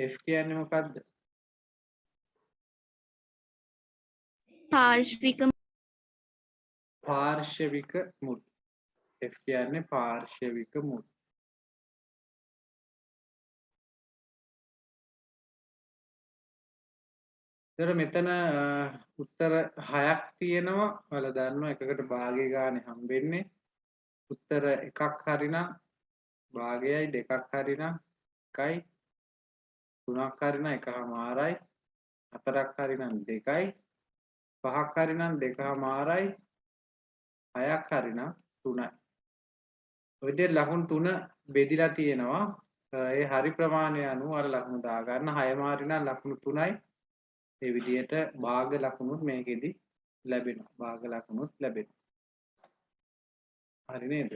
F කියන්නේ මොකද්ද? පාර්ශ්වික පාර්ශවික මුල්. F කියන්නේ පාර්ශවික මුල්. ඒතර මෙතන උත්තර 6ක් තියෙනවා. ඔයාලා දන්නවා එකකට භාගය ගානේ හම්බෙන්නේ. උත්තර එකක් හරිනම් භාගයයි දෙකක් හරිනම් 1යි 3ක් හරිනම් 1/4යි 4ක් හරිනම් 2යි 5ක් හරිනම් 2/4යි 6ක් හරිනම් 3යි. ඔය විදිහට ලකුණු 3 බෙදිලා තියෙනවා. ඒ හරි ප්‍රමාණය අනුව අර ලකුණු දා ගන්න. 6ම හරිනම් ලකුණු 3යි. ඒ විදිහට භාග ලකුණුත් මේකෙදි ලැබෙනවා. භාග ලකුණුත් ලැබෙනවා. හරි නේද?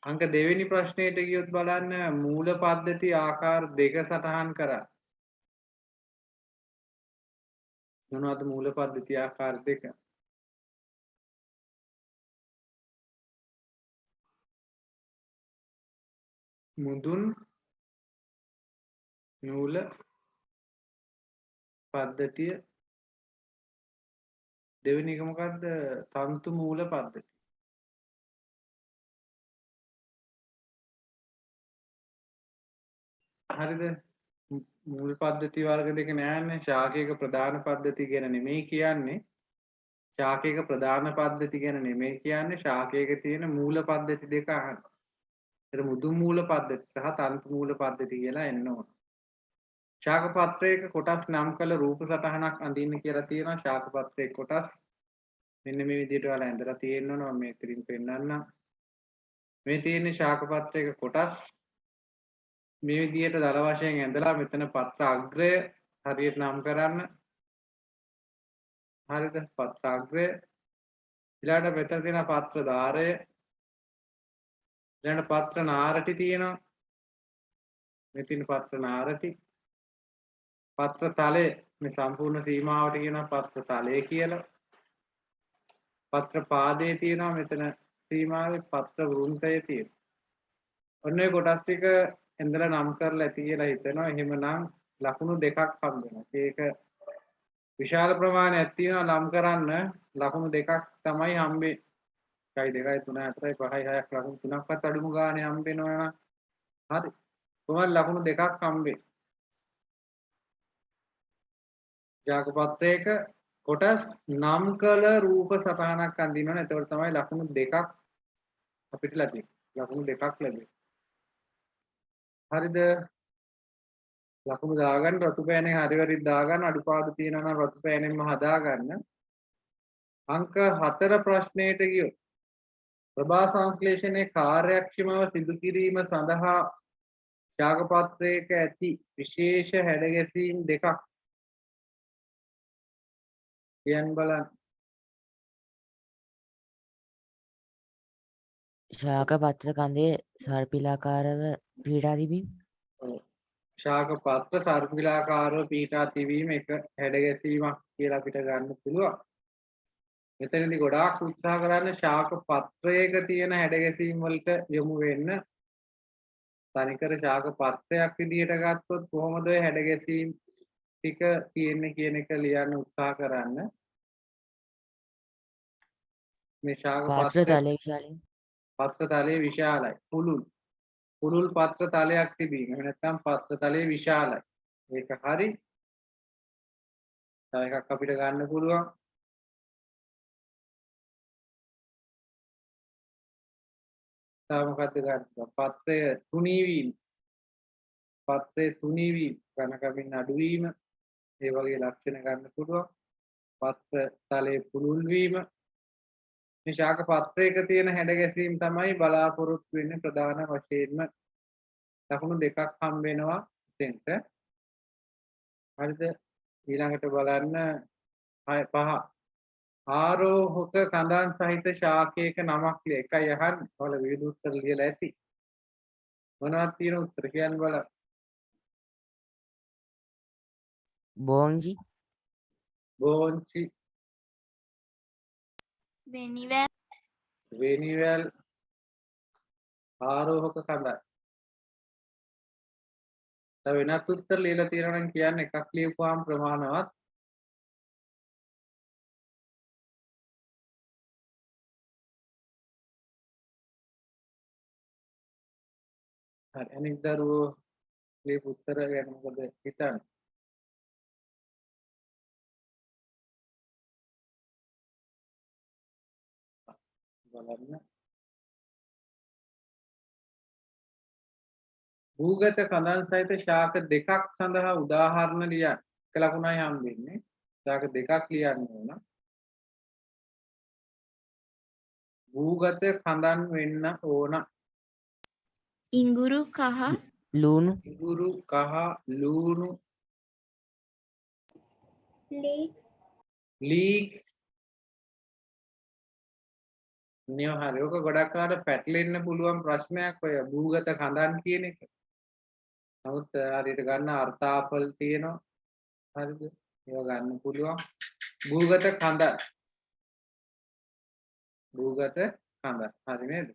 අංක 2 වෙනි ප්‍රශ්නෙට ගියොත් බලන්න මූල පද්ධති ආකාර දෙක සටහන් කරා. මොනවද මූල පද්ධති ආකාර දෙක? මුදුන් නූල පද්ධතිය දෙවෙනි එක මොකද්ද? තන්තු මූල පද්ධතිය. හරිද? මූල පද්ධති වර්ග දෙක නෑනේ. ශාකයක ප්‍රධාන පද්ධති ගැන නෙමෙයි කියන්නේ. ශාකයක ප්‍රධාන පද්ධති ගැන නෙමෙයි කියන්නේ. ශාකයක තියෙන මූල පද්ධති දෙක අහන්න. ඒතර මුදුන් මූල පද්ධති සහ තන්තු මූල පද්ධති කියලා එන්න ඕන. ශාක පත්‍රයක කොටස් නම් කළ රූප සටහනක් අඳින්න කියලා තියෙනවා. ශාක පත්‍රයේ කොටස් මෙන්න මේ විදිහට ඔයාලා ඇඳලා තියෙන්න ඕන. මම මේකෙන් පෙන්නන්නම්. මේ තියෙන්නේ ශාක පත්‍රයක කොටස් මේ විදිහට දල වශයෙන් ඇඳලා මෙතන පත්‍ර අග්‍රය හරියට නම් කරන්න. හරිද? පත්‍ර අග්‍රය ඊළඟට මෙතන තියෙන පත්‍ර ධාරය ඊළඟට පත්‍ර නාරටි තියෙනවා. මෙතන පත්‍ර නාරටි පත්‍ර තලය මේ සම්පූර්ණ සීමාවට කියනවා පත්‍ර තලය කියලා. පත්‍ර පාදයේ තියෙනවා මෙතන සීමාවේ පත්‍ර වෘන්තය තියෙනවා. ඔන්න ඔය කොටස් ටික ඇඳලා නම් කරලා ඇති කියලා හිතනවා. එහෙමනම් ලකුණු දෙකක් හම්බ වෙනවා. ඒක විශාල ප්‍රමාණයක් තියෙනවා නම් කරන්න ලකුණු දෙකක් තමයි හම්බෙන්නේ. 1යි 2යි 3යි 4යි 5යි 6ක් ලකුණු 3ක්වත් අඩුම ගානේ හම්බ වෙනවා නම් හරි. කොහොමද ලකුණු දෙකක් හම්බෙන්නේ? ශාක පත්‍රයක කොටස් නම් කළ රූප සටහනක් අඳිනවනේ. එතකොට තමයි ලකුණු දෙකක් අපිට ලැබෙන්නේ. ලකුණු දෙකක් ලැබෙන්නේ. හරිද? ලකුණු දාගන්න රතු පෑනෙන් හරි වරිත් දාගන්න අඩුපාඩු තියෙනවා නම් රතු පෑනෙන්ම හදාගන්න. අංක 4 ප්‍රශ්නයට ගියොත් ප්‍රභා සංශ්ලේෂණයේ කාර්යක්ෂමව සිදු කිරීම සඳහා ශාක පත්‍රයක ඇති විශේෂ හැඩගැසීම් දෙකක් කියන්න බලන්න. ශාක පත්‍ර කඳේ සර්පිලාකාරව පීඩා තිබීම. ශාක පත්‍ර සර්පිලාකාරව පීඩා තිබීම එක හැඩගැසීමක් කියලා අපිට ගන්න පුළුවන්. මෙතනදී ගොඩාක් උත්සාහ කරන්න ශාක පත්‍රයක තියෙන හැඩගැසීම් වලට යොමු වෙන්න. තනිකර ශාක පත්‍රයක් විදිහට ගත්තොත් කොහොමද ඔය හැඩගැසීම් ටික තියෙන්නේ කියන එක ලියන්න උත්සාහ කරන්න. මේ ශාක පත්‍ර තලයේ විශාලයි. පත්‍ර තලයේ විශාලයි. පුළුල් පත්‍ර තලයක් තිබීම. එහෙම නැත්නම් පත්‍ර තලයේ විශාලයි. ඒක හරි. තව එකක් අපිට ගන්න පුළුවන්. තව මොකද්ද ගන්න? පත්‍රය තුනී වීම. පත්‍රයේ තුනී වීම, ඝනකමින් අඩු වීම, ඒ වගේ ලක්ෂණ ගන්න පුළුවන්. පත්‍ර තලයේ පුළුල් වීම. මේ ශාක පත්‍රයක තියෙන හැඩගැසීම් තමයි බලාපොරොත්තු වෙන්නේ ප්‍රධාන වශයෙන්ම. ලකුණු දෙකක් හම්බ වෙනවා එතෙන්ට. හරිද? ඊළඟට බලන්න 5 ආරෝහක කඳන් සහිත ශාකයක නමක් ලිය. එකයි අහන්නේ. ඔයාලා විවිධ උත්තර ලියලා ඇති. මොනවද තියෙන උත්තර කියන්න බලන්න. බෝංජි බෝංචි, වෙනිවැල්, ආරෝහක කඳන්. තව වෙනත් උත්තර ලියලා තියෙනවා නම් කියන්න එකක් ලියපුවාම ප්‍රමාණවත්. හරි අනිත් දරුවෝ ලියපු උත්තර ගැන මොකද හිතන්නේ? බලන්න. භූගත කඳන් සහිත ශාක දෙකක් සඳහා උදාහරණ ලියන්න. එක ලකුණයි හම්බෙන්නේ. ශාක දෙකක් ලියන්න ඕන. භූගත කඳන් වෙන්න ඕන. ඉඟුරු කහ ලූණු ඉඟුරු කහ ලූණු ලීක්ස් නියහරි. ඔක ගොඩක් අයට පැටලෙන්න පුළුවන් ප්‍රශ්නයක් ඔය භූගත කඳන් කියන එක. නමුත් හරියට ගන්න අර්ථාපල් තියෙනවා. හරිද? ඒවා ගන්න පුළුවන්. භූගත කඳන්. භූගත කඳන්. හරි නේද?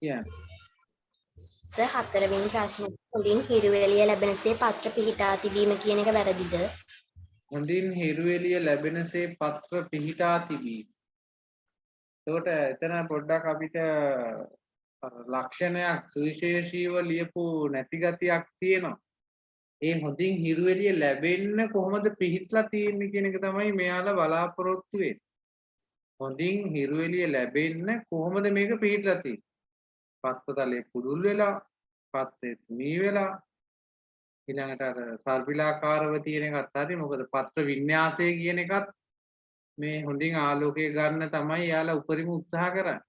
කියන්නේ සර් හතරවෙනි ප්‍රශ්නේ හොඳින් හිරු එළිය ලැබෙනසේ පත්‍ර පිහිටා තිබීම කියන එක වැරදිද? හොඳින් හිරු එළිය ලැබෙනසේ පත්‍ර පිහිටා තිබීම. එතකොට එතන පොඩ්ඩක් අපිට ලක්ෂණයක් සුවිශේෂීව ලියපු නැති ගතියක් තියෙනවා. ඒ හොඳින් හිරු එළිය ලැබෙන්න කොහොමද පිහිටලා තියෙන්නේ කියන එක තමයි මෙයාලා බලාපොරොත්තු වෙන්නේ. හොඳින් හිරු එළිය ලැබෙන්න කොහොමද මේක පිහිටලා තියෙන්නේ? පත්‍රතලයේ පුරුල් වෙලා, පත්‍රේ තුනී වෙලා, ඊළඟට අර සර්පිලාකාරව තියෙන එකත් හරි. මොකද පත්‍ර වින්‍යාසය කියන එකත් මේ හොඳින් ආලෝකය ගන්න තමයි යාලා උපරිම උත්සාහ කරන්නේ.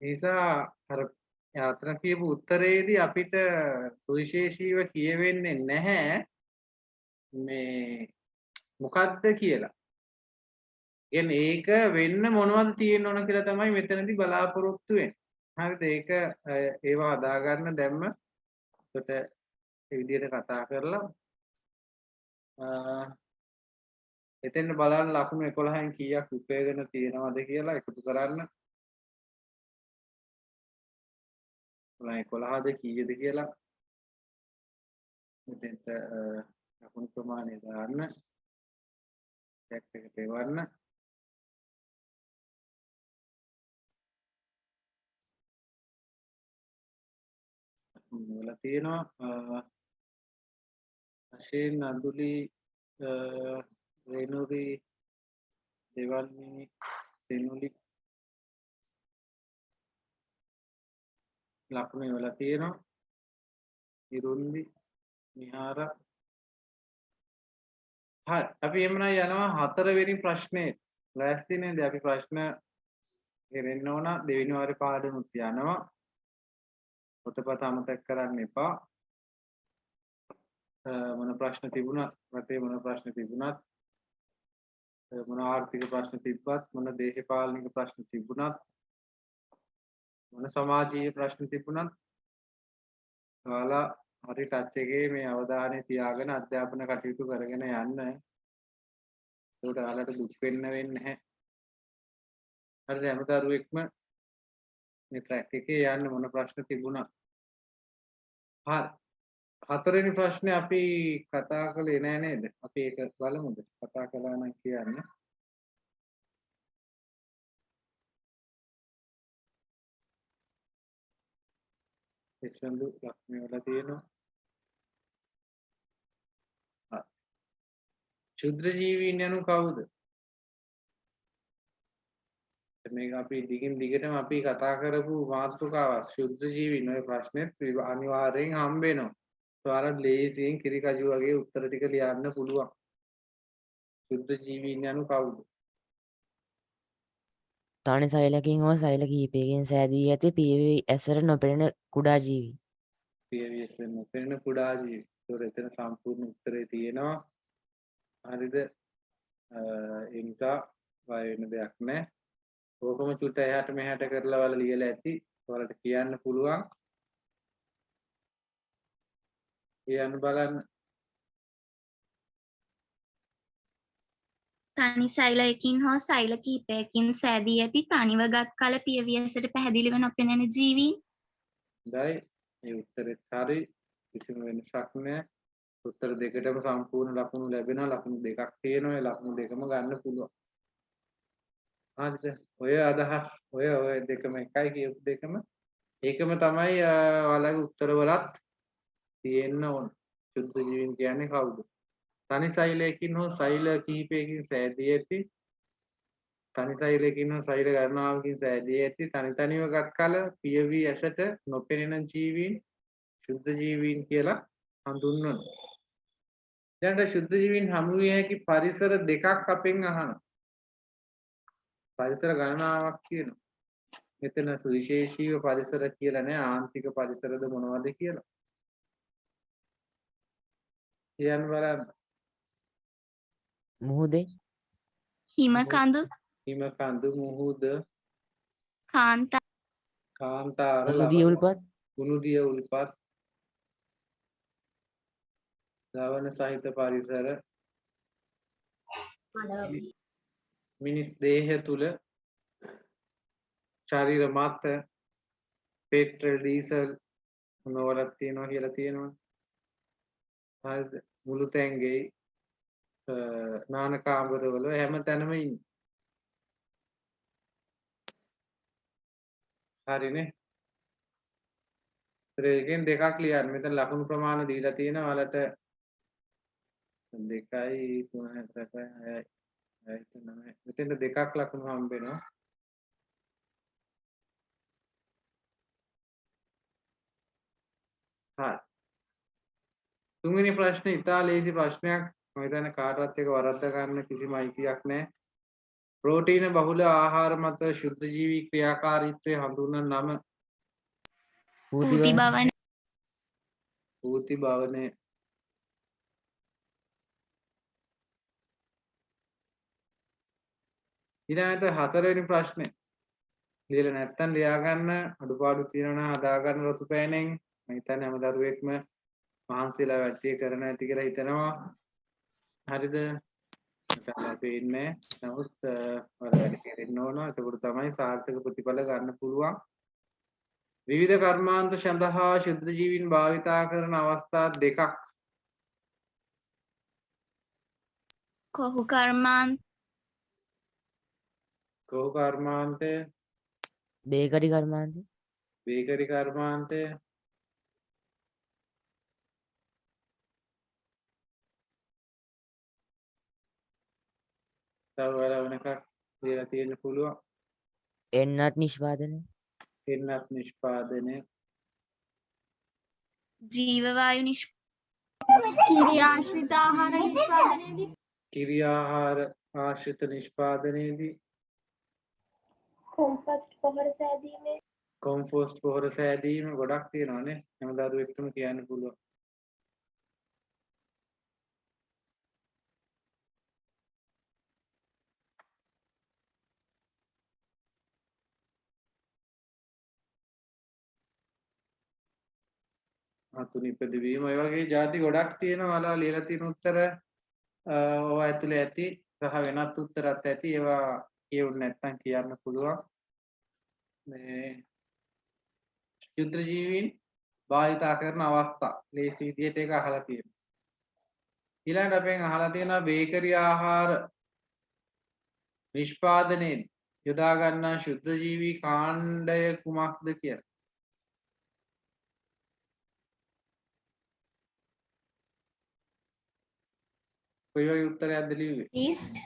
ඒ නිසා අර යාත්‍ර කියපු උත්තරේදී අපිට සුවිශේෂීව කියවෙන්නේ නැහැ මේ මොකද්ද කියලා. කියන්නේ ඒක වෙන්න මොනවද තියෙන්න ඕන කියලා තමයි මෙතනදී බලාපොරොත්තු වෙන්නේ. හරිද? ඒක ඒවා හදා ගන්න දැම්ම එතකොට ඒ විදිහට කතා කරලා එතෙන් බලන්න ලකුණු 11න් කීයක් උපයගෙන තියෙනවද කියලා එකතු කරන්න. 11ද කීයද කියලා මෙතෙන්ට ලකුණු ප්‍රමාණය දාන්න. චැට් එකට එවන්න. වල තියෙනවා අශේන් අඳුලි රේනුරි දෙවන්නි සෙනුලි ලකුණු වල තියෙනවා. ඉරුන්දි නිහාර. හරි අපි එමුනම් යනවා හතරවෙනි ප්‍රශ්නේ. ලෑස්ති නේද? අපි ප්‍රශ්න ගෙනෙන්න ඕන. දෙවෙනි වාරේ පාඩමුත් යනවා. පොතපත අමතක කරන්න එපා. මොන ප්‍රශ්න තිබුණත් රටේ මොන ප්‍රශ්න තිබුණත් මොන ආර්ථික ප්‍රශ්න තිබ්බත් මොන දේශපාලනික ප්‍රශ්න තිබුණත් මොන සමාජීය ප්‍රශ්න තිබුණත් ඔයාලා හරි ටච් එකේ මේ අවධානය තියාගෙන අධ්‍යාපන කටයුතු කරගෙන යන්න. ඒකට ඔයාලට දුක් වෙන්න වෙන්නේ නැහැ. හරිද? හැම දරුවෙක්ම මේ ට්‍රැක් එකේ යන්න මොන ප්‍රශ්න තිබුණත්. හරි. හතරවෙනි ප්‍රශ්නේ අපි කතා කළේ නෑ නේද? අපි ඒක බලමුද? කතා කළා නම් කියන්න. එසඳු ලක්ෂණ වල තියෙනවා. ක්ෂුද්‍ර ජීවීන් යනු කවුද? මේක අපි දිගින් දිගටම අපි කතා කරපු මාතෘකාවක්. ක්ෂුද්‍ර ජීවීන් ඔය ප්‍රශ්නෙත් අනිවාර්යෙන් හම්බ වෙනවා. ඔයාලා ලේසියෙන් කිරි කජු වගේ උත්තර ටික ලියන්න පුළුවන්. ක්ෂුද්‍ර ජීවීන් යනු කවුද? තනි සෛලකින් හෝ සෛල කිහිපයකින් සෑදී ඇති පියවි ඇසට නොපෙනෙන කුඩා ජීවි. පියවියස නොපෙනෙන කුඩා ජීවි. ඒතොර එතන සම්පූර්ණ උත්තරේ තියෙනවා. හරිද? ඒ නිසා බය වෙන්න දෙයක් නැහැ. ඕකම චුට්ට එහාට මෙහාට කරලා වල ලියලා ඇති. ඔයාලට කියන්න පුළුවන්. කියන්න බලන්න. තනි සෛලයකින් හෝ සෛල කිහිපයකින් සෑදී ඇති තනිව ගත් කල පියවි ඇසට පැහැදිලිව නොපෙනෙන ජීවීන්. හොඳයි. ඒ උත්තරෙත් හරි. කිසිම වෙනසක් නැහැ. උත්තර දෙකටම සම්පූර්ණ ලකුණු ලැබෙනවා. ලකුණු දෙකක් තියෙනවා. ඒ ලකුණු දෙකම ගන්න පුළුවන්. හරිද? ඔය අදහස් ඔය දෙකම එකයි කියපු දෙකම. ඒකම තමයි ඔයාලගේ උත්තරවලත් තියෙන්න ඕන. ශුද්ධ ජීවීන් කියන්නේ කවුද? තනි සෛලයකින් හෝ සෛල කිහිපයකින් සෑදී ඇති තනි සෛලයකින් හෝ සෛල ගණනාවකින් සෑදී ඇති තනි තනිව ගත් කල පියවි ඇසට නොපෙනෙන ජීවීන් ශුද්ධ ජීවීන් කියලා හඳුන්වනවා. දැන් ශුද්ධ ජීවීන් හමු විය හැකි පරිසර දෙකක් අපෙන් අහනවා. පරිසර ගණනාවක් කියනවා. මෙතන සුවිශේෂීව පරිසර කියලා නෑ ආන්තික පරිසරද මොනවද කියලා. කියන්න බලන්න. මුහුදේ හිම කඳු හිම කඳු මුහුද කාන්තා කාන්තාර මුහුදිය උල්පත් කුණුදිය උල්පත් ලවණ සහිත පරිසර මිනිස් දේහය තුල ශරීර මත පෙට්‍රල් ඩීසල් මොනවලක් තියෙනවා කියලා තියෙනවා. හරිද? මුළු තැන්ගේ නාන කාමරවල හැම තැනම ඉන්නේ. හරිනේ. ඒකෙන් දෙකක් ලියන්න. මෙතන ලකුණු ප්‍රමාණ දීලා තියෙනවා. ඔයාලට 2 3 4 5 6 9 මෙතන දෙකක් ලකුණු හම්බ වෙනවා. හරි. තුන්වෙනි ප්‍රශ්නේ ඉතා ලේසි ප්‍රශ්නයක්. මම හිතන්නේ කාටවත් එක වරද්ද ගන්න කිසිම අයිතියක් නැහැ. ප්‍රෝටීන බහුල ආහාර මත ශුද්ධ ජීවී ක්‍රියාකාරීත්වය හඳුන්වන නම පූති පූති බව බවන පූති භවනය. ඊළඟට හතරවෙනි ප්‍රශ්නේ. ලියලා නැත්තම් ලියා ගන්න අඩුපාඩු තියෙනවා නම් හදා ගන්න රතු පෑනෙන්. මම හිතන්නේ හැම දරුවෙක්ම මහන්සිලා වැට්ටිය කරන ඇති කියලා හිතනවා. හරිද? මට පේන්නේ. නමුත් වල වැඩ කෙරෙන්න ඕන. ඒක තමයි සාර්ථක ප්‍රතිඵල ගන්න පුළුවන්. විවිධ කර්මාන්ත සඳහා ශුද්ධ ජීවීන් භාවිතා කරන අවස්ථා දෙකක්. කොහු කර්මාන්ත කෝහ කර්මාන්තය, බේකරි කර්මාන්තය බේකරි කර්මාන්තය, තව වෙන එකක් ලියලා තියෙන්න පුළුවන්. එන්නත් නිෂ්පාදනය එන්නත් නිෂ්පාදනය, ජීවවායු කිරි ආශ්‍රිත ආහාර නිෂ්පාදනයේදී කිරි ආහාර ආශ්‍රිත නිෂ්පාදනයේදී කොම්පෝස්ට් පොහොර සෑදීම ගොඩක් තියෙනවානේ. හැම දරුවෙක්ටම කියන්න පුළුවන්. අතුන් ඉපදවීම ඔය වගේ ಜಾති ගොඩක් තියෙනවා. ඔයාලා ලියලා තියෙන උත්තර ඔය ඇතුලේ ඇති සහ වෙනත් උත්තරත් ඇති. ඒවා කියවුනේ නැත්නම් කියන්න පුළුවන්. මේ ශුද්ධ ජීවීන් භාවිතා කරන අවස්ථා ලේසි විදියට ඒක අහලා තියෙනවා. ඊළඟට අපෙන් අහලා තියෙනවා බේකරි ආහාර නිෂ්පාදනයේ යොදා ගන්නා ශුද්ධ ජීවී කාණ්ඩය කුමක්ද කියලා. කොයි වගේ උත්තරයක්ද ලිව්වේ? ඊස්ට්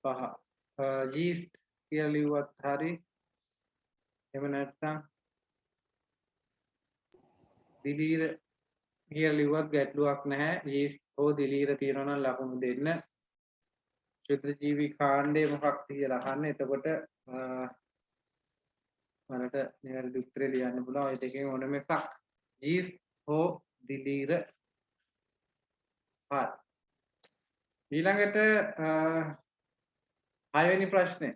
පහ. ජීස්ට් කියලා ලිව්වත් හරි. එහෙම නැත්නම් දිලීර කියලා ලිව්වත් ගැටලුවක් නැහැ. ජීස්ට් හෝ දිලීර තියෙනවා නම් ලකුණු දෙන්න. ශුද්ධ ජීවී කාණ්ඩය මොකක්ද කියලා අහන්න. එතකොට මලට නිවැරදි උත්තරේ ලියන්න පුළුවන්. ඔය දෙකෙන් ඕනම එකක්. ජීස්ට් හෝ දිලීර. හරි. ඊළඟට 6 වෙනි ප්‍රශ්නේ.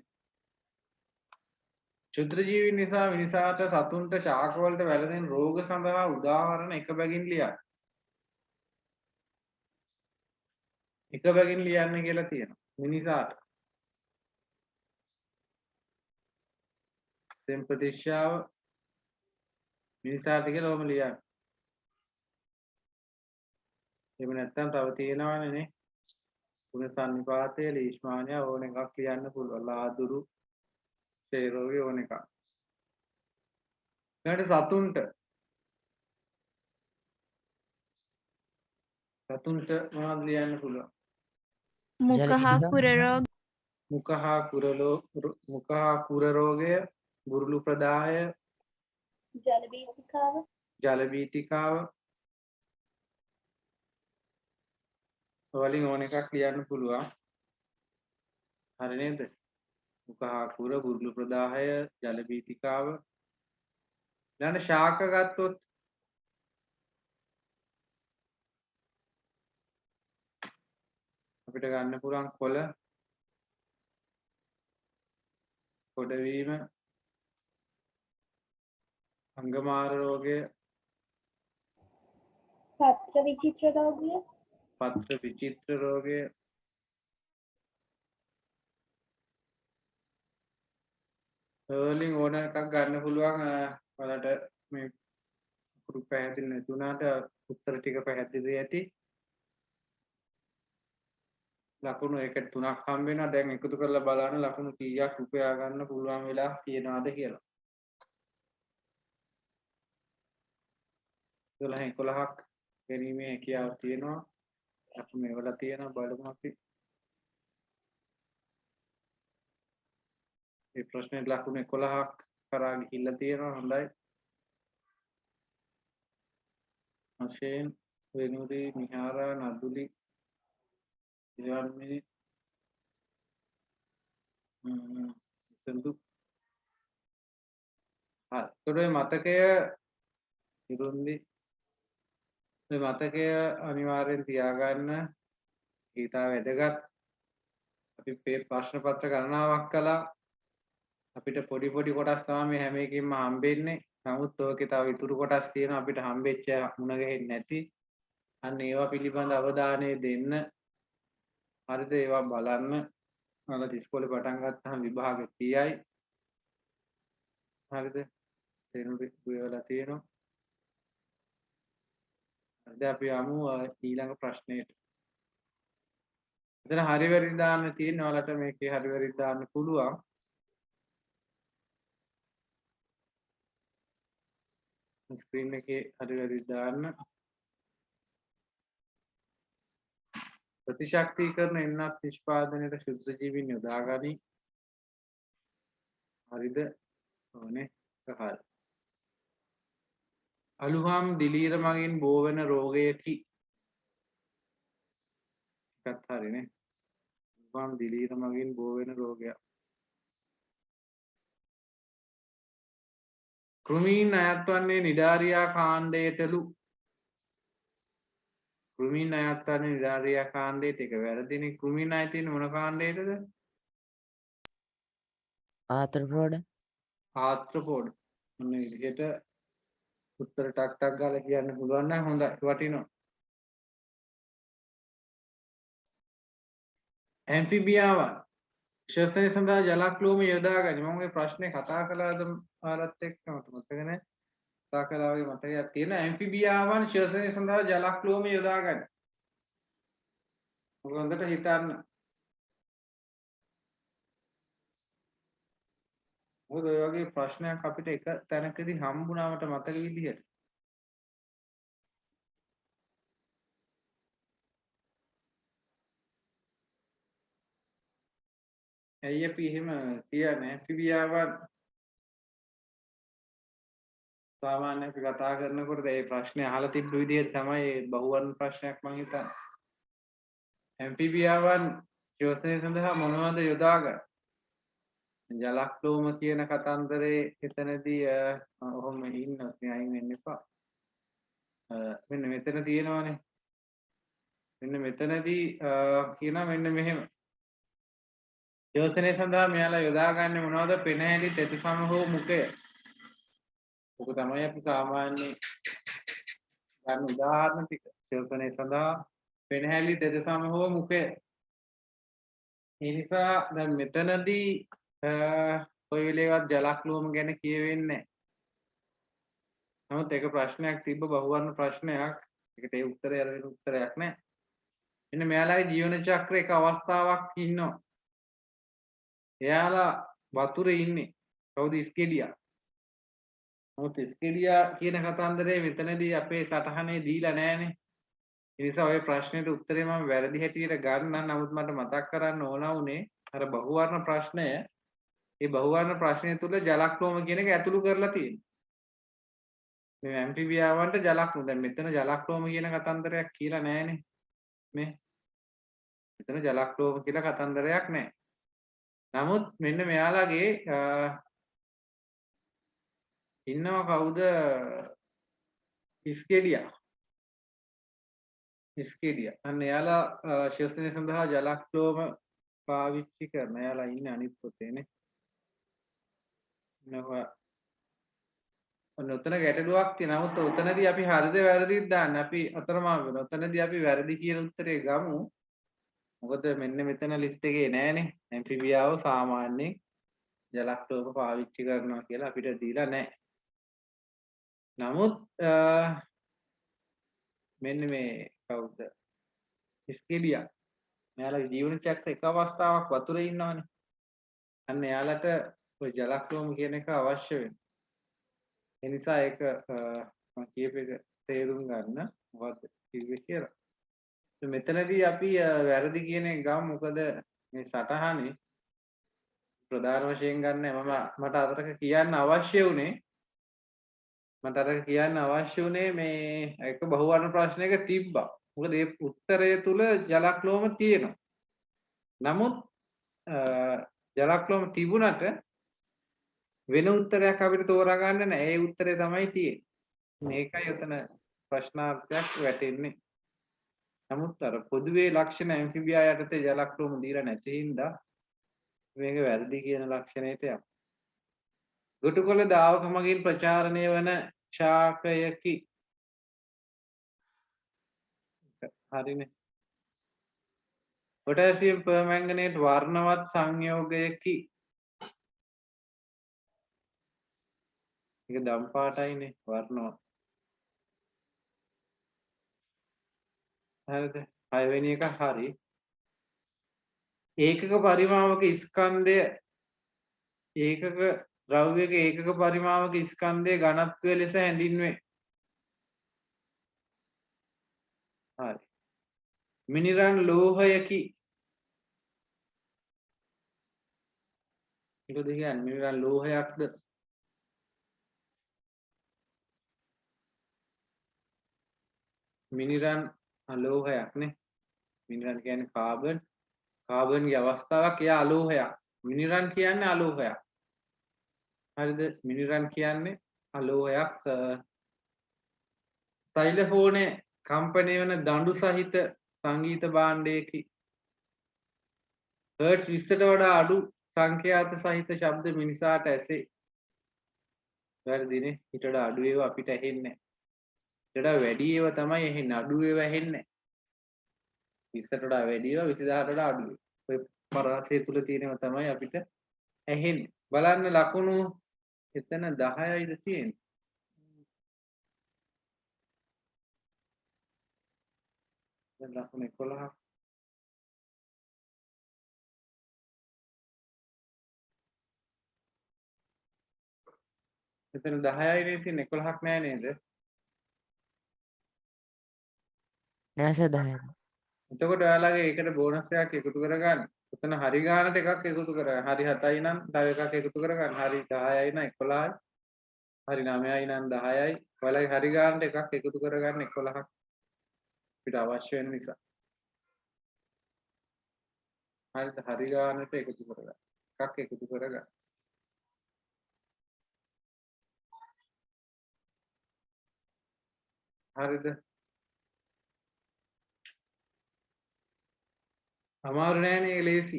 ශුද්ධ ජීවීන් නිසා මිනිසාට සතුන්ට ශාක වලට වැළඳෙන රෝග සඳහා උදාහරණ එක බැගින් ලියන්න. එක බැගින් ලියන්න කියලා තියෙනවා. මිනිසාට සෙම්පතිශ්‍යාව, මිනිසාට කියලා ඔහම ලියන්න. එහෙම නැත්නම් තව තියෙනවනේ නේ. ගුණ සන්නිපාතය, ලීෂ්මාන්‍ය ඕන එකක් ලියන්න පුළුවන්. ලාදුරු, ශේරෝගේ ඕන එකක්. ඊට සතුන්ට මොනවද ලියන්න පුළුවන්? මුඛහා කුරරෝග මුඛ හා කුර රෝගය, බුරුළු ප්‍රදාහය, ජල බීතිකාව වලින් ඕන එකක් ලියන්න පුළුවන්. හරි නේද? මුඛ හා කුර, බුරුළු ප්‍රදාහය, ජල බීතිකාව. ඊළඟ ශාක ගත්තොත් අපිට ගන්න පුළුවන් කොළ, කොඩවීම, අංගමාර රෝගය, පත්‍ර විචිත්‍ර රෝගය, පත්‍ර විචිත්‍ර රෝගය, වලින් ඕන එකක් ගන්න පුළුවන්. ඔයාලට මේ පුරු පැහැදිලි නැති වුණාට උත්තර ටික පැහැදිලි ඇති. ලකුණු 1 3ක් හම්බ වෙනවා. දැන් එකතු කරලා බලන්න ලකුණු කීයක් උපයා ගන්න පුළුවන් වෙලා තියෙනවද කියලා. 11ක් ගැනීමේ හැකියාව තියෙනවා. ලකුණු මේවල තියෙනවා බලමු අපි. මේ ප්‍රශ්නේ ලකුණු 11ක් කරා ගිහිල්ලා තියෙනවා. හොඳයි. අශේන්, වෙනුරි, මිහාරා, නදුලි, ඉවන්මිනි, සඳු. හරි. මතකය ඉරුන්දි. මේ මතකය අනිවාර්යෙන් තියාගන්න. ඊටා වැදගත්. අපි මේ ප්‍රශ්න පත්‍ර ගණනාවක් කළා. අපිට පොඩි කොටස් තමයි මේ හැම එකකින්ම හම්බෙන්නේ. නමුත් ඔයකේ තව ඉතුරු කොටස් තියෙනවා අපිට හම්බෙච්ච මුණ ගැහෙන්නේ නැති. අන්න ඒවා පිළිබඳ අවධානය දෙන්න. හරිද? ඒවා බලන්න. ඔයාලා ඉස්කෝලේ පටන් ගත්තාම විභාගෙ 30යි. හරිද? තේරුම් ගියවලා තියෙනවා. හරිද? අපි යමු ඊළඟ ප්‍රශ්නෙට. එතන හරි වැරදි දාන්න තියෙන ඔයාලට මේකේ හරි වැරදි දාන්න පුළුවන්. ස්ක්‍රීන් එකේ හරි වැරදි දාන්න. ප්‍රතිශක්තිකරණ එන්නත් නිෂ්පාදනයේ ශුද්ධ ජීවීන් යොදා ගනි. හරිද? ඕනේ. හරි. අලුහම් දිලීර මගින් බෝ වෙන රෝගයකි. එකත් හරිනේ. අලුහම් දිලීර මගින් බෝ වෙන රෝගයක්. කෘමීන් අයත් වන්නේ නිඩාරියා කාණ්ඩයටලු. කෘමීන් අයත් වන්නේ නිඩාරියා කාණ්ඩයට. ඒක වැරදිනේ. කෘමීන් අයත් තියෙන්නේ මොන කාණ්ඩයටද? ආතරපෝඩ. ආත්‍රපෝඩ. මොන විදිහට උත්තර ටක් ගාලා කියන්න පුළුවන් නම් හොඳයි. වටිනවා. ඇම්ෆිබියාවන් ශ්වසනය සඳහා ජලක්ලෝම යොදා ගනි. මම මේ ප්‍රශ්නේ කතා කළාද ඔයාලත් එක්ක මට මතක නැහැ. කතා කළා වගේ මතකයක් තියෙන. ඇම්ෆිබියාවන් ශ්වසනය සඳහා ජලක්ලෝම යොදා ගනි. ඔබ හොඳට හිතන්න. මොකද ඔය වගේ ප්‍රශ්නයක් අපිට එක තැනකදී හම්බුනාමට මතක විදිහට ඇයි අපි එහෙම කියන්නේ? ඇම්ෆිබියාවන් සාමාන්‍ය අපි කතා කරනකොට මේ ප්‍රශ්නේ අහලා තිබ්බ විදිහට තමයි බහුවර්ණ ප්‍රශ්නයක් මම හිතන්නේ. ඇම්ෆිබියාවන් ශ්වසනය සඳහා මොනවද යොදාගන්නේ? ජලක්ලෝම කියන කතන්දරේ එතනදී ඔහොම ඉන්නත් අයින් වෙන්න එපා. මෙන්න මෙතන තියෙනවානේ. මෙන්න මෙතනදී කියනවා මෙන්න මෙහෙම. ශ්වසනය සඳහා මෙයාලා යොදාගන්නේ මොනවද? පෙනහැලි, තෙතසම හෝ මුඛය. ඔක තමයි අපි සාමාන්‍ය ගන්න උදාහරණ ටික. ශ්වසනය සඳහා පෙනහැලි, තෙතසම හෝ මුඛය. ඒ නිසා දැන් මෙතනදී කොයි වෙලේවත් ජලක්ලෝම ගැන කියවෙන්නේ නැහැ. නමුත් ඒක ප්‍රශ්නයක් තිබ්බ බහුවර්ණ ප්‍රශ්නයක්. ඒකට ඒ උත්තරය අර වෙන උත්තරයක් නෑ. මෙන්න මෙයාලගේ ජීවන චක්‍රේ එක අවස්ථාවක් ඉන්නවා. එයාලා වතුරේ ඉන්නේ. කවුද? ඉස්කෙඩියා. නමුත් ඉස්කෙඩියා කියන කතන්දරේ මෙතනදී අපේ සටහනේ දීලා නෑනේ. ඒ නිසා ওই ප්‍රශ්නෙට උත්තරේ මම වැරදි හැටියට ගන්නම්. නමුත් මට මතක් කරන්න ඕන වුණේ අර බහුවර්ණ ප්‍රශ්නය. ඒ බහුවර්ණ ප්‍රශ්නය තුල ජලක්ලෝම කියන එක ඇතුළු කරලා තියෙනවා. මේ ඇම්ෆිබියාවන්ට ජලක්ලෝම. දැන් මෙතන ජලක්ලෝම කියන කතන්දරයක් කියලා නෑනේ. මේ මෙතන ජලක්ලෝම කියලා කතන්දරයක් නෑ. නමුත් මෙන්න මෙයාලගේ ඉන්නව කවුද? ඉස්කෙඩියා. ඉස්කෙඩියා. අන්න එයාලා ශ්වසනය සඳහා ජලක්ලෝම පාවිච්චි කරන. එයාලා ඉන්නේ අනිත් පොතේනේ. ඔන්න උතන ගැටලුවක් තියෙනවා. නමුත් උතනදී අපි හරිද වැරදිද දාන්නේ. අපි අතරමං වෙනවා. උතනදී අපි වැරදි කියන උත්තරේ ගමු. මොකද මෙන්න මෙතන ලිස්ට් එකේ නෑනේ. ඇම්ෆිබියාව සාමාන්‍යයෙන් ජලක්ලෝම පාවිච්චි කරනවා කියලා අපිට දීලා නෑ. නමුත් මෙන්න මේ කවුද? ඉස්කෙඩියා. මෙයාලගේ ජීවන චක්‍ර එක අවස්ථාවක් වතුරේ ඉන්නවනේ. අන්න එයාලට ඔය ජලක්ලෝම කියන එක අවශ්‍ය වෙනවා. ඒ නිසා ඒක මම කියප එක තේරුම් ගන්න මොකද්ද කිව්වේ කියලා. මෙතනදී අපි වැරදි කියන එක ගමු. මොකද මේ සටහනේ ප්‍රධාන වශයෙන් ගන්න මට අතරක කියන්න අවශ්‍ය වුණේ මේ එක බහුවර්ණ ප්‍රශ්නයක තිබ්බා. මොකද ඒ උත්තරය තුල ජලක්ලෝම තියෙනවා. නමුත් ජලක්ලෝම තිබුණට වෙන උත්තරයක් අපිට තෝරා ගන්න නෑ. ඒ උත්තරේ තමයි තියෙන්නේ. මේකයි උතන ප්‍රශ්නාර්ථයක් වැටෙන්නේ. නමුත් අර පොදුවේ ලක්ෂණ ඇම්ෆිබියා යටතේ ජලක්ලෝම දීලා නැති හින්දා මේක වැරදි කියන ලක්ෂණයට යනවා. ගොටුකොළ දාවක මගින් ප්‍රචාරණය වන ශාකයකි. හරිනේ. පොටෑසියම් පර්මැංගනේට් වර්ණවත් සංයෝගයකි. ඒක දම් පාටයිනේ වර්ණවත්. හරිද? 6 වෙනි එක හරි. ඒකක පරිමාවක ස්කන්ධය ඒකක ද්‍රව්‍යක ඒකක පරිමාවක ස්කන්ධයේ ඝනත්වය ලෙස හැඳින්වේ. හරි. මිනිරන් ලෝහයකි. මොකද කියන්නේ මිනිරන් ලෝහයක්ද? මිනිරන් අලෝහයක් නේ. මිනිරන් කියන්නේ කාබන්. කාබන්ගේ අවස්ථාවක් එයා අලෝහයක්. මිනිරන් කියන්නේ අලෝහයක්. හරිද? මිනිරන් කියන්නේ අලෝහයක්. සෛලෆෝනේ කම්පණය වන දඬු සහිත සංගීත භාණ්ඩයකි. හර්ට්ස් 20ට වඩා අඩු සංඛ්‍යාත සහිත ශබ්ද මිනිසාට ඇසේ. වැරදිනේ. ඊට වඩා අඩු ඒවා අපිට ඇහෙන්නේ නැහැ. ඊට වඩා වැඩි ඒවා තමයි ඇහෙන්නේ. අඩු ඒවා ඇහෙන්නේ නැහැ. 20ට වඩා වැඩි ඒවා 20000ට වඩා අඩු ඒවා. ඔය පරාසය තුල තියෙනවා තමයි අපිට ඇහෙන්නේ. බලන්න ලකුණු එතන 10යිද තියෙන්නේ. දැන් ලකුණු 11ක්. එතන 10යිනේ තියෙන්නේ 11ක් නෑ නේද? නෑ සර් 10යි. එතකොට ඔයාලගේ ඒකට බෝනස් එකක් එකතු කරගන්න. එතන හරි ගානට එකක් එකතු කරගන්න. හරි 7යි නම් තව එකක් එකතු කරගන්න. හරි 10යි නම් 11යි. හරි 9යි නම් 10යි. ඔයාලගේ හරි ගානට එකක් එකතු කරගන්න 11ක් අපිට අවශ්‍ය වෙන නිසා. හරිද? හරි ගානට එකතු කරගන්න. එකක් එකතු කරගන්න. හරිද? අමාරු නෑනේ ලේසි.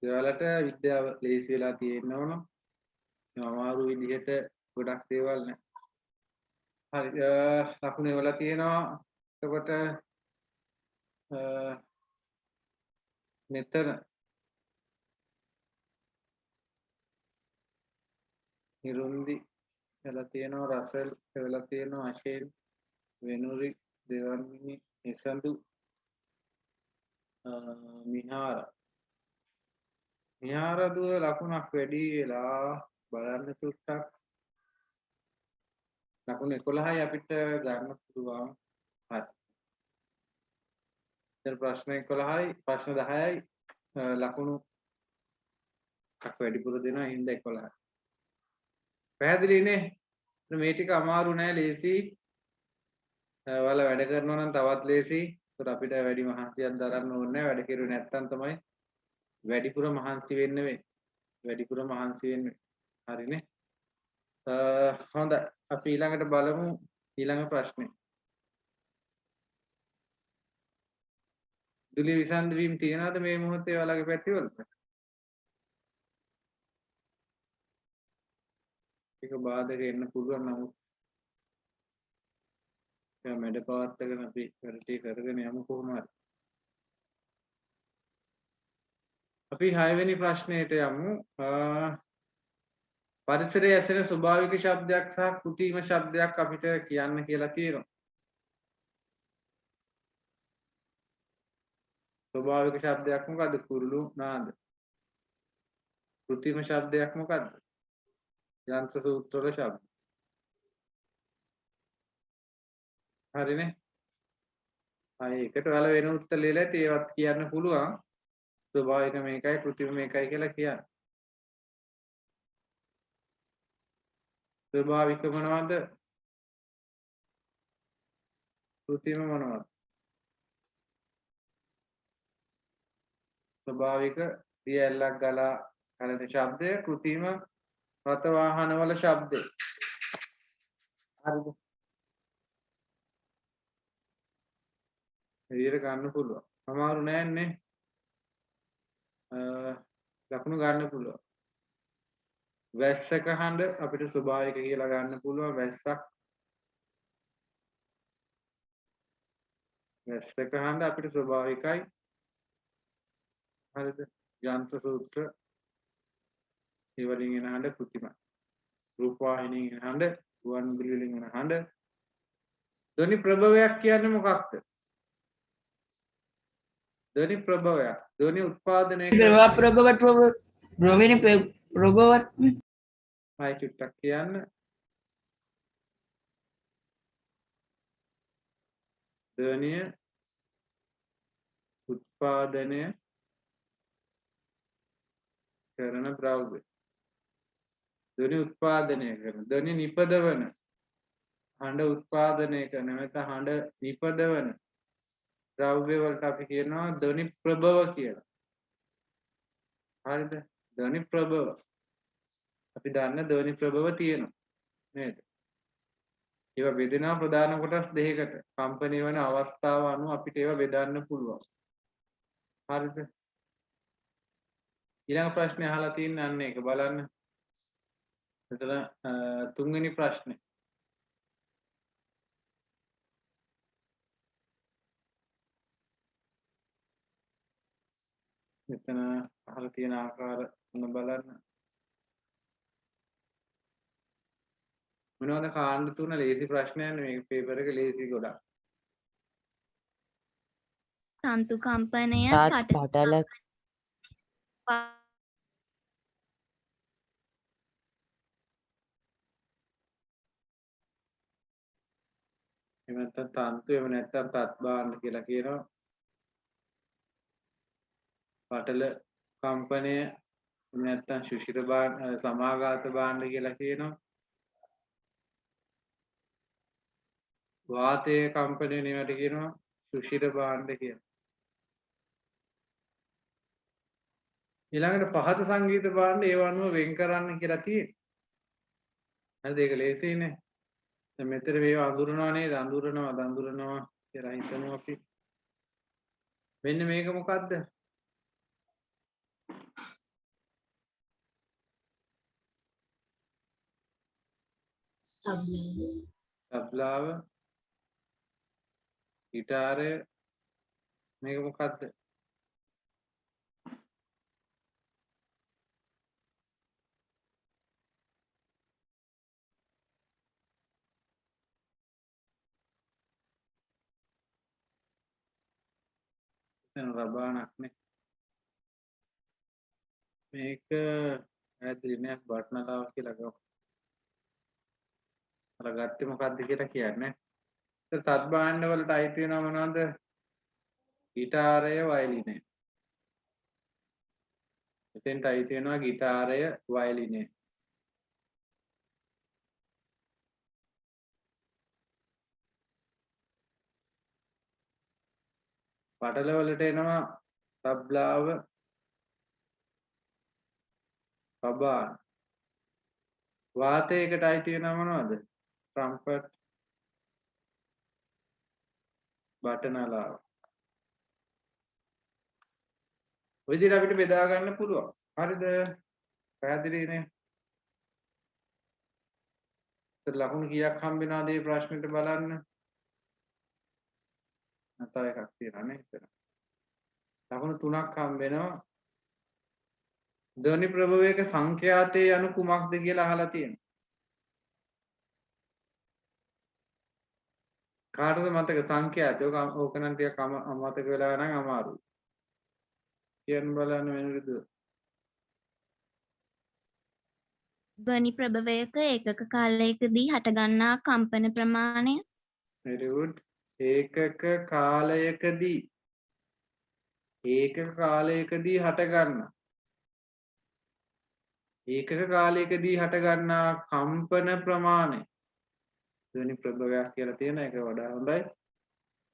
ඔයාලට විද්‍යාව ලේසි වෙලා තියෙන්න ඕන. අමාරු විදිහට ගොඩක් දේවල් නෑ. හරි ලකුණු එවලා තියෙනවා. එතකොට මෙතන නිරුන්දි එලා තියෙනවා රසල් එලා තියෙනවා අශේල් වෙනුරි දෙවන්මිනි නිසඳු මිහාර දුව ලකුණක් වැඩි වෙලා බලන්න චුට්ටක් ලකුණු 11යි අපිට ගන්න පුළුවන් හරි දැන් ප්‍රශ්න 11යි ප්‍රශ්න 10යි ලකුණු එකක් වැඩිපුර දෙනවා හින්දා 11යි පැහැදිලිනේ මේ ටික අමාරු නෑ ලේසි ඔයාලා වැඩ කරනවා නම් තවත් ලේසි ඒකට අපිට වැඩි මහන්සියක් දරන්න ඕනේ නෑ වැඩ කෙරුවේ නැත්තම් තමයි වැඩිපුර මහන්සි වෙන්න වෙන්නේ වැඩිපුර මහන්සි වෙන්න හරිනේ හොඳයි අපි ඊළඟට බලමු ඊළඟ ප්‍රශ්නේ දුලි විසන්ද වීම තියනවාද මේ මොහොතේ ඔයාලගේ පැතිවල ඒක බාධක එන්න පුළුවන් නමුත් ඒක මැඩ පවත්වාගෙන අපි වැඩේ කරගෙන යමු කොහොම හරි අපි 6 වෙනි ප්‍රශ්නයට යමු පරිසරයේ ඇසෙන ස්වභාවික ශබ්දයක් සහ කෘත්‍රිම ශබ්දයක් අපිට කියන්න කියලා තියෙනවා ස්වභාවික ශබ්දයක් මොකද්ද කුරුළු නාද කෘත්‍රිම ශබ්දයක් මොකද්ද යන්ත්‍ර සූත්‍ර වල ශබ්ද හරිනේ අය එකට ඔයාලා වෙන උත්තර ලියලා ඒවත් කියන්න පුළුවන් ස්වභාවික මේකයි කෘත්‍රිම මේකයි කියලා කියන්න ස්වභාවික මොනවද කෘත්‍රිම මොනවද ස්වභාවික දිය ඇල්ලක් ගලා කරන ශබ්දය කෘත්‍රිම රථ වාහන වල ශබ්දය හරිද විදිහට ගන්න පුළුවන් අමාරු නෑනේ ලකුණු ගන්න පුළුවන් වැස්සක හඬ අපිට ස්වභාවික කියලා ගන්න පුළුවන් වැස්සක් හඬ අපිට ස්වභාවිකයි හරිද යන්ත්‍ර සූත්‍ර ඒ වලින් එන හඬ කෘත්‍රිමයි රූපවාහිනියෙන් එන හඬ ගුවන් විදුලි වලින් එන හඬ ධ්වනි ප්‍රභවයක් කියන්නේ මොකක්ද ධ්වනි ප්‍රභවයක් ධ්වනි උත්පාදනය ආයි චුට්ටක් කියන්න ධ්වනිය උත්පාදනය කරන ද්‍රව්‍ය ධ්වනි උත්පාදනය කරන ධ්වනි නිපදවන හඬ උත්පාදනය කරන නැත්නම් හඬ නිපදවන ද්‍රව්‍ය වලට අපි කියනවා ධ්වනි ප්‍රභව කියලා හරිද ධ්වනි ප්‍රභව අපි දන්න ධ්වනි ප්‍රභව තියෙනවා නේද ඒවා බෙදෙනවා ප්‍රධාන කොටස් දෙකකට කම්පණය වෙන අවස්ථාව අනුව අපිට ඒවා බෙදන්න පුළුවන් හරිද ඊළඟ ප්‍රශ්නේ අහලා තියෙන අන්න ඒක බලන්න එතන තුන්වෙනි ප්‍රශ්නේ මෙතන අහලා තියෙන ආකාර මොන බලන්න මොනවද කාණ්ඩ තුන ලේසි ප්‍රශ්නයක් නෙමෙයි මේක පේපර් එක ලේසි ගොඩක් තන්තු කම්පනය තාත් පටල එහෙම නැත්නම් තන්තු එහෙම නැත්නම් තත් භාණ්ඩ කියලා කියනවා පටල කම්පනය එහෙම නැත්නම් ශුෂිර භාණ්ඩ සමාඝාත භාණ්ඩ කියලා කියනවා වාතයේ කම්පනය නෙවට කියනවා ශුෂිර භාණ්ඩ කියලා ඊළඟට පහත සංගීත භාණ්ඩ ඒව අනුව වෙන් කරන්න කියලා තියෙනවා හරිද ඒක ලේසියිනේ දැන් මෙතන මේව අඳුරනවා නේද අඳුරනවා කියලා හිතනවා අපි මෙන්න මේක මොකද්ද තබ්ලාව ගිටාරය මේක මොකද්ද එතන රබානක් නේ. මේක ඇදලි නෑ බට්නලාව කියලා ගමු. අර ගත්තේ මොකද්ද කියලා කියන්නේ. තත් භාණ්ඩ වලට අයිති වෙනව මොනවද? ගිටාරය, වයලිනය. එතෙන්ට අයිති වෙනවා ගිටාරය, වයලිනය. පටල වලට එනවා තබ්ලාව, කබාන. වාතයකට අයිති වෙනව මොනවද? ට්‍රම්පට්, බටනලාව. ඔය විදිහට අපිට බෙදා ගන්න පුළුවන්. හරිද? පැහැදිලිනේ? ලකුණු කීයක් හම්බ වෙනවද මේ ප්‍රශ්නෙට බලන්න. නැතව එකක් තියෙනවා නේ එතන. ලකුණු 3ක් හම්බ වෙනවා. ධ්වනි ප්‍රභවයක සංඛ්‍යාතයේ යනු කුමක්ද කියලා අහලා තියෙනවා. කාටද මතක සංඛ්‍යාතය? ඕක නම් ටිකක් අමතක වෙලා නම් අමාරුයි. කියන්න බලන්න වෙනුරුද? ධ්වනි ප්‍රභවයක ඒකක කාලයකදී හටගන්නා කම්පන ප්‍රමාණය very good. ඒකක කාලයකදී හටගන්න ඒකක කාලයකදී හටගන්නා කම්පන ප්‍රමාණය ධ්වනි ප්‍රභවයක් කියලා තියෙන එක වඩා හොඳයි.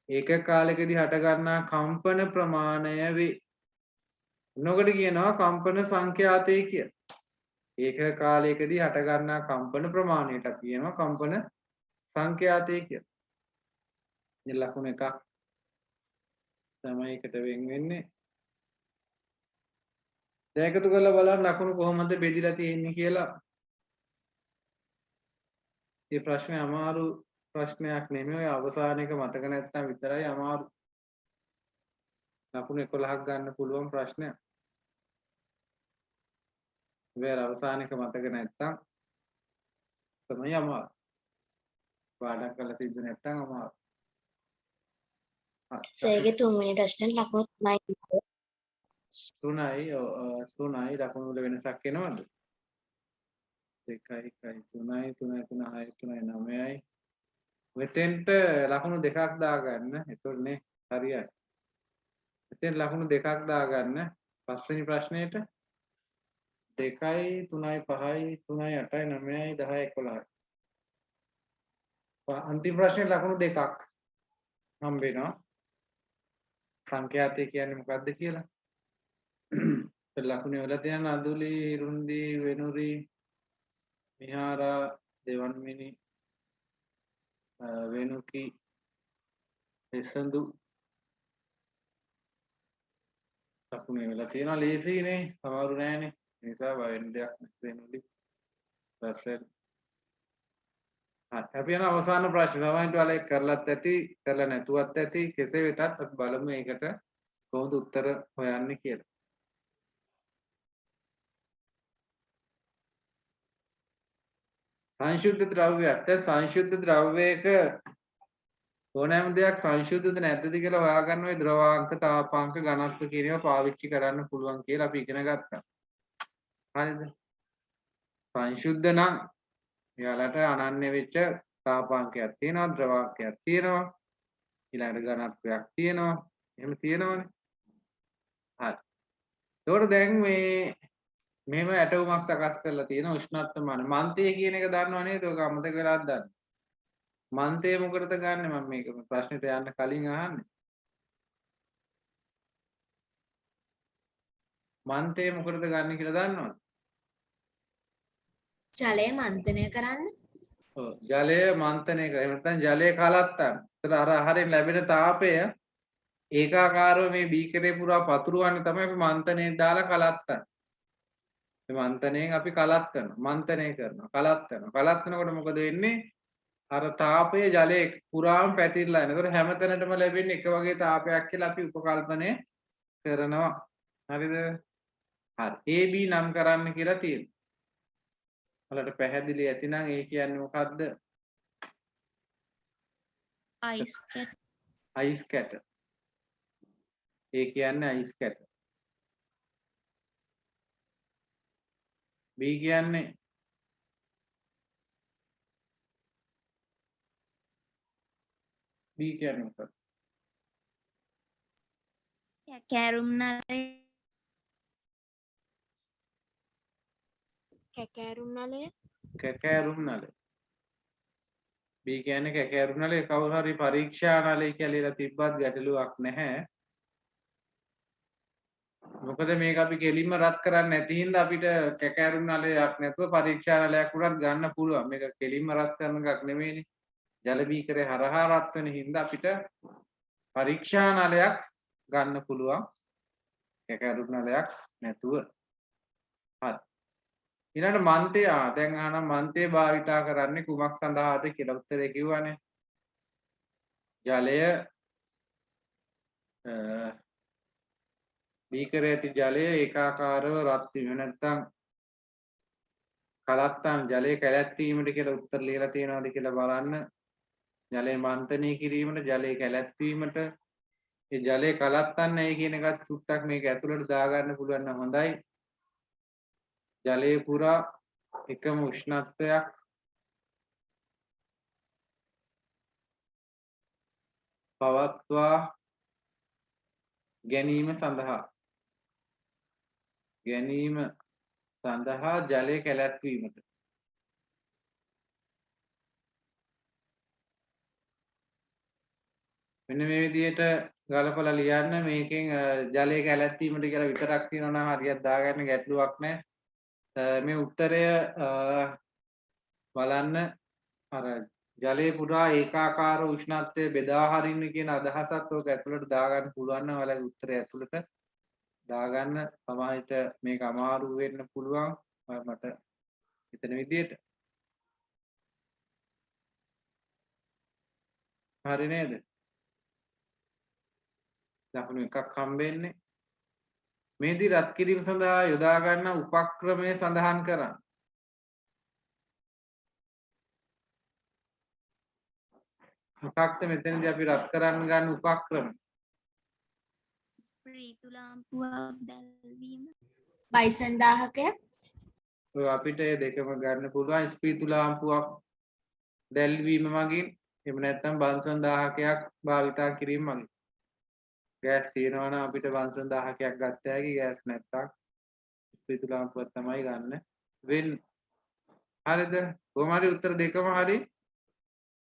ඒකක කාලයකදී හටගන්නා කම්පන ප්‍රමාණය වේ. මොනකට කියනවා කම්පන සංඛ්‍යාතය කියලා. ඒකක කාලයකදී හටගන්නා කම්පන ප්‍රමාණයට කියනවා කම්පන සංඛ්‍යාතය කියලා. මේ ලකුණු එකක් තමයි එකට වෙන් වෙන්නේ. දැන් එකතු කරලා බලන්න ලකුණු කොහොමද බෙදිලා තියෙන්නේ කියලා. මේ ප්‍රශ්නේ අමාරු ප්‍රශ්නයක් නෙමෙයි. ඔය අවසාන එක මතක නැත්නම් විතරයි අමාරු. ලකුණු 11ක් ගන්න පුළුවන් ප්‍රශ්නයක්. වෙර අවසාන එක මතක නැත්නම් තමයි අමාරු. පාඩම් කරලා තිබ්බ නැත්නම් අමාරු. සර්ගේ තුන්වෙනි ප්‍රශ්නෙට ලකුණු 3යි. 3යි ලකුණු වල වෙනසක් එනවද? 2යි 3යි 3යි 6යි 3යි 9යි. මෙතෙන්ට ලකුණු දෙකක් දාගන්න. එතකොට නේ හරියයි. මෙතෙන් ලකුණු දෙකක් දාගන්න. පස්වෙනි ප්‍රශ්නෙට 2යි 3යි 5යි 3යි 8යි 9යි 10යි 11යි. අන්තිම ප්‍රශ්නේ ලකුණු දෙකක් හම්බ වෙනවා. සංඛ්‍යාතය කියන්නේ මොකක්ද කියලා. ලකුණු වල තියෙන අදුලි, හිරුන්දි, වෙනුරි, මිහාරා, දෙවන්මිනි, වෙනුකි, එසඳු ලකුණු වල තියෙනවා. ලේසියිනේ. සමහරු නෑනේ. ඒ නිසා බය වෙන දෙයක් නැහැ. වෙනුලි, රසල්. අපි යන අවසාන ප්‍රශ්න තමයි ඔයාලා ඒක කරලත් ඇති, කරලා නැතුවත් ඇති. කෙසේ වෙතත් අපි බලමු ඒකට කොහොමද උත්තර හොයන්නේ කියලා. සංශුද්ධ ද්‍රව්‍යයක්. සංශුද්ධ ද්‍රව්‍යයක ඕනෑම දෙයක් සංශුද්ධද නැද්දද කියලා හොයාගන්න ඔය ද්‍රවාංක, තාපාංක, ඝනත්ව කියන ඒවා පාවිච්චි කරන්න පුළුවන් කියලා අපි ඉගෙන ගත්තා. හරිද? සංශුද්ධ නම් එයාලට අනන්‍ය වෙච්ච තාපාංකයක් තියෙනවා, ද්‍රවාංකයක් තියෙනවා, ඊළඟට ඝනත්වයක් තියෙනවා. එහෙම තියෙනවනේ. හරි. ඒකට දැන් මෙහෙම ඇටවුමක් සකස් කරලා තියෙන උෂ්ණත්ව මාන මන්තය කියන එක දන්නව නේද? ඔක අමතක වෙලාද දන්නේ. මන්තය මොකටද ගන්නෙ? මම මේක ප්‍රශ්නෙට යන්න කලින් අහන්නේ. මන්තය මොකටද ගන්න කියලා දන්නවද? ජලය මන්තනය කරන්න. ඔව් ජලය මන්තනය කරා. එහෙම නැත්නම් ජලය කලත්තන්න. ඒතර අර ආහාරයෙන් ලැබෙන තාපය ඒකාකාරව මේ බීකරේ පුරා පතුරවන්න තමයි අපි මන්තනේ දාලා කලත්තන්නේ. මේ මන්තනයෙන් අපි කලත්තනවා. මන්තනය කරනවා. කලත්තනවා. කලත්තනකොට මොකද වෙන්නේ? අර තාපය ජලයේ පුරාම පැතිරලා යනවා. ඒතකොට හැමතැනටම ලැබෙන්නේ එක වගේ තාපයක් කියලා අපි උපකල්පනය කරනවා. හරිද? හරි. AB නම් කරන්න කියලා තියෙනවා. ඔයාලට පැහැදිලි ඇතිනම් ඒ කියන්නේ මොකද්ද? ice cat ice cat. A කියන්නේ අයිස් කැට. B කියන්නේ මොකක්ද? කැකෑරුම් නලය කැකෑරුම් නලය. කැකෑරුම් නලය. B කියන්නේ කැකෑරුම් නලය. කවුරු හරි පරීක්ෂා නලය කියලා තිබ්බත් ගැටලුවක් නැහැ. මොකද මේක අපි කෙලින්ම රත් කරන්නේ නැති හින්දා අපිට කැකෑරුම් නලයක් නැතුව පරීක්ෂා නලයක් උනත් ගන්න පුළුවන්. මේක කෙලින්ම රත් කරන එකක් නෙමෙයිනේ. ජල බීකරේ හරහා රත් වෙන හින්දා අපිට පරීක්ෂා නලයක් ගන්න පුළුවන්. කැකෑරුම් නලයක් නැතුව. හරි. ඊළඟ මන්තේ දැන් අහනම් මන්තේ භාවිතා කරන්නේ කුමක් සඳහාද කියලා උත්තරේ කිව්වනේ. ජලය බීකරේ ඇති ජලය ඒකාකාරව රත් වීම නැත්නම් කලත්තම් ජලය කැළැත්වීමට කියලා උත්තර ලියලා තියෙනවද කියලා බලන්න. ජලය මන්තනය කිරීමට, ජලය කැළැත්වීමට, ඒ ජලය කලත්තන්නේ ඇයි කියන එකත් චුට්ටක් මේක ඇතුළට දාගන්න පුළුවන් නම් හොඳයි. ජලයේ පුරා එකම උෂ්ණත්වයක් පවත්වා ගැනීම සඳහා ජලය කැළැත්වීමට මෙන්න මේ විදිහට ගලපලා ලියන්න. මේකෙන් ජලය කැළැත්වීමට කියලා විතරක් තියෙනවා නම් හරියට දාගන්න ගැටලුවක් නැහැ. මේ උත්තරය බලන්න අර ජලයේ පුරා ඒකාකාර උෂ්ණත්වය බෙදා හරින්න කියන අදහසත් ඔක ඇතුළට දාගන්න පුළුවන් නම් ඔයාලගේ උත්තරය ඇතුළට දාගන්න. සමහරවිට මේක අමාරු වෙන්න පුළුවන් මට හිතෙන විදිහට. හරි නේද? ලකුණු එකක් හම්බෙන්නේ. මේදී රත් කිරීම සඳහා යොදා ගන්න උපක්‍රමය සඳහන් කරන්න. මොකක්ද මෙතනදී අපි රත් කරන්න ගන්න උපක්‍රම? ස්ප්‍රීතු ලාම්පුවක් දැල්වීම. බයිසන් දාහකයක්. ඔය අපිට මේ දෙකම ගන්න පුළුවන්. ස්පීතු ලාම්පුවක් දැල්වීම මගින් එහෙම නැත්නම් බන්සන් 1000ක් භාවිතා කිරීම මගින්. ගෑස් තියෙනවා නම් අපිට බන්සන් 1000ක් ගත්ත හැකි. ගෑස් නැත්තම් ස්පීතු ලාම්පුවක් තමයි ගන්න වෙන්නේ. හරිද? කොහොම හරි උත්තර දෙකම හරි.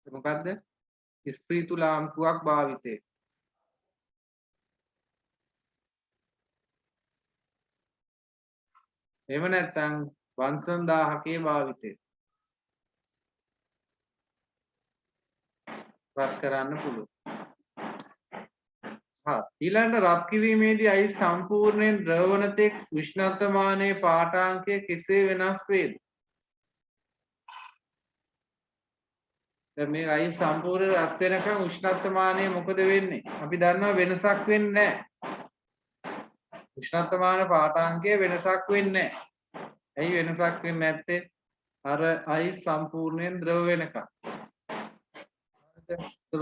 මොකද්ද? ස්පීතු ලාම්පුවක් භාවිතය. එහෙම නැත්නම් බන්සන් 1000ක භාවිතය. රත් කරන්න පුළුවන්. ඊළඟට රත් කිරීමේදී අයිස් සම්පූර්ණයෙන් ද්‍රව වන තෙක් උෂ්ණත්වමානයේ පාඨාංකය කෙසේ වෙනස් වේද? දැන් මේ අයිස් සම්පූර්ණ රත් වෙනකන් උෂ්ණත්වමානය මොකද වෙන්නේ? අපි දන්නවා වෙනසක් වෙන්නේ නැහැ. උෂ්ණත්වමාන පාඨාංකයේ වෙනසක් වෙන්නේ නැහැ. ඇයි වෙනසක් වෙන්නේ නැත්තේ? අර අයිස් සම්පූර්ණයෙන් ද්‍රව වෙනකන්.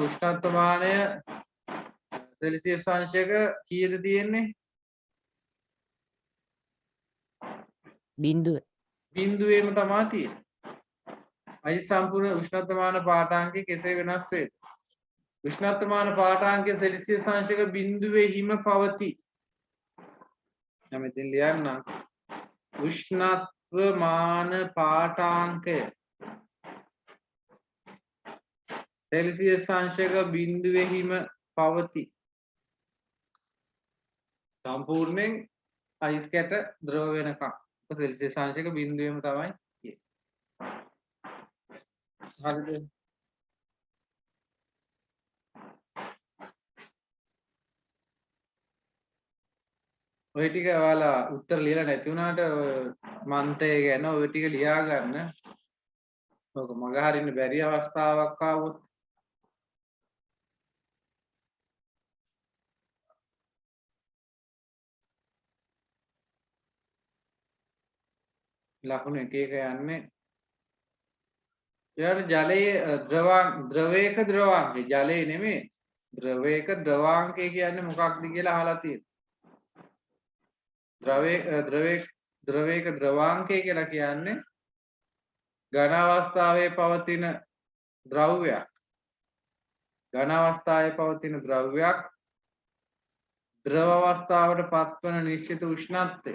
උෂ්ණත්වමානය සෙල්සියස් අංශයක කීයද තියෙන්නේ? බිඳුව. බිඳුවේම තමයි තියෙන්නේ. අයිස් සම්පූර්ණ උෂ්ණත්වමාන පාඨාංකය කෙසේ වෙනස් වේද? උෂ්ණත්වමාන පාඨාංකය සෙල්සියස් අංශයක බිඳුවේ හිම පවතී. මම ඉතින් ලියන්නම්. උෂ්ණත්වමාන පාඨාංකය සෙල්සියස් අංශයක බිඳුවේ හිම පවතී. සම්පූර්ණයෙන් අයිස් කැට ද්‍රව වෙනකම් සෙල්සියස් අංශයක බිඳුවෙම තමයි තියෙන්නේ. හරිද? ඔය ටික ඔයාලා උත්තර ලියලා නැති වුණාට මන්තය ගැන ඔය ටික ලියා ගන්න. ඔක මග හරින්න බැරි අවස්ථාවක් ආවොත් ලකුණු එක එක යන්නේ. ඊළඟ ජලයේ ද්‍රවයක ද්‍රවාංගය ජලයේ නෙමෙයි ද්‍රවයක ද්‍රවාංකය කියන්නේ මොකක්ද කියලා අහලා තියෙනවා. ද්‍රවයක ද්‍රවාංකය කියලා කියන්නේ ඝන අවස්ථාවේ පවතින ද්‍රව්‍යයක්. ඝන අවස්ථාවේ පවතින ද්‍රව්‍යයක් ද්‍රව අවස්ථාවට පත්වන නිශ්චිත උෂ්ණත්වය.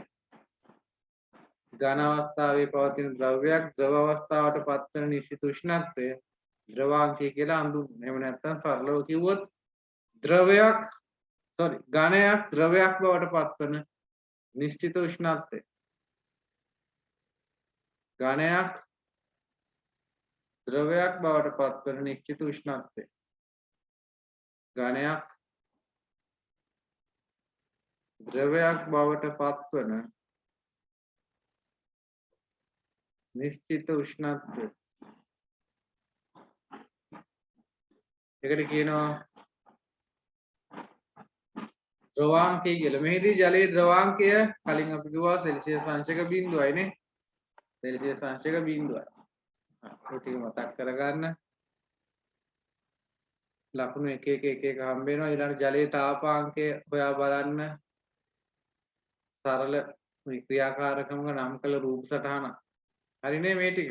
ඝන අවස්ථාවේ පවතින ද්‍රව්‍යයක් ද්‍රව අවස්ථාවට පත්වන නිශ්චිත උෂ්ණත්වය ද්‍රවාංකය කියලා හඳුන්වනවා. එහෙම නැත්නම් සරලව කිව්වොත් ඝනයක් ද්‍රවයක් බවට පත්වන නිශ්චිත උෂ්ණත්වය. ඝනයක් ද්‍රවයක් බවට පත්වන නිශ්චිත උෂ්ණත්වය. ඝනයක් ද්‍රවයක් බවට පත්වන නිශ්චිත උෂ්ණත්වය. ඒකට කියනවා ද්‍රවාංකය කියලා. මෙහිදී ජලයේ ද්‍රවාංකය කලින් අපි කිව්වා සෙල්සියස් අංශක බිඳුවයිනේ. සෙල්සියස් අංශක බිඳුවයි. ඒ ටික මතක් කරගන්න. ලකුණු එක එක හම්බ වෙනවා. ඊළඟ ජලයේ තාපාංකය හොයා බලන්න. සරල මේ ක්‍රියාකාරකමක නම් කළ රූප සටහන. හරිනේ මේ ටික.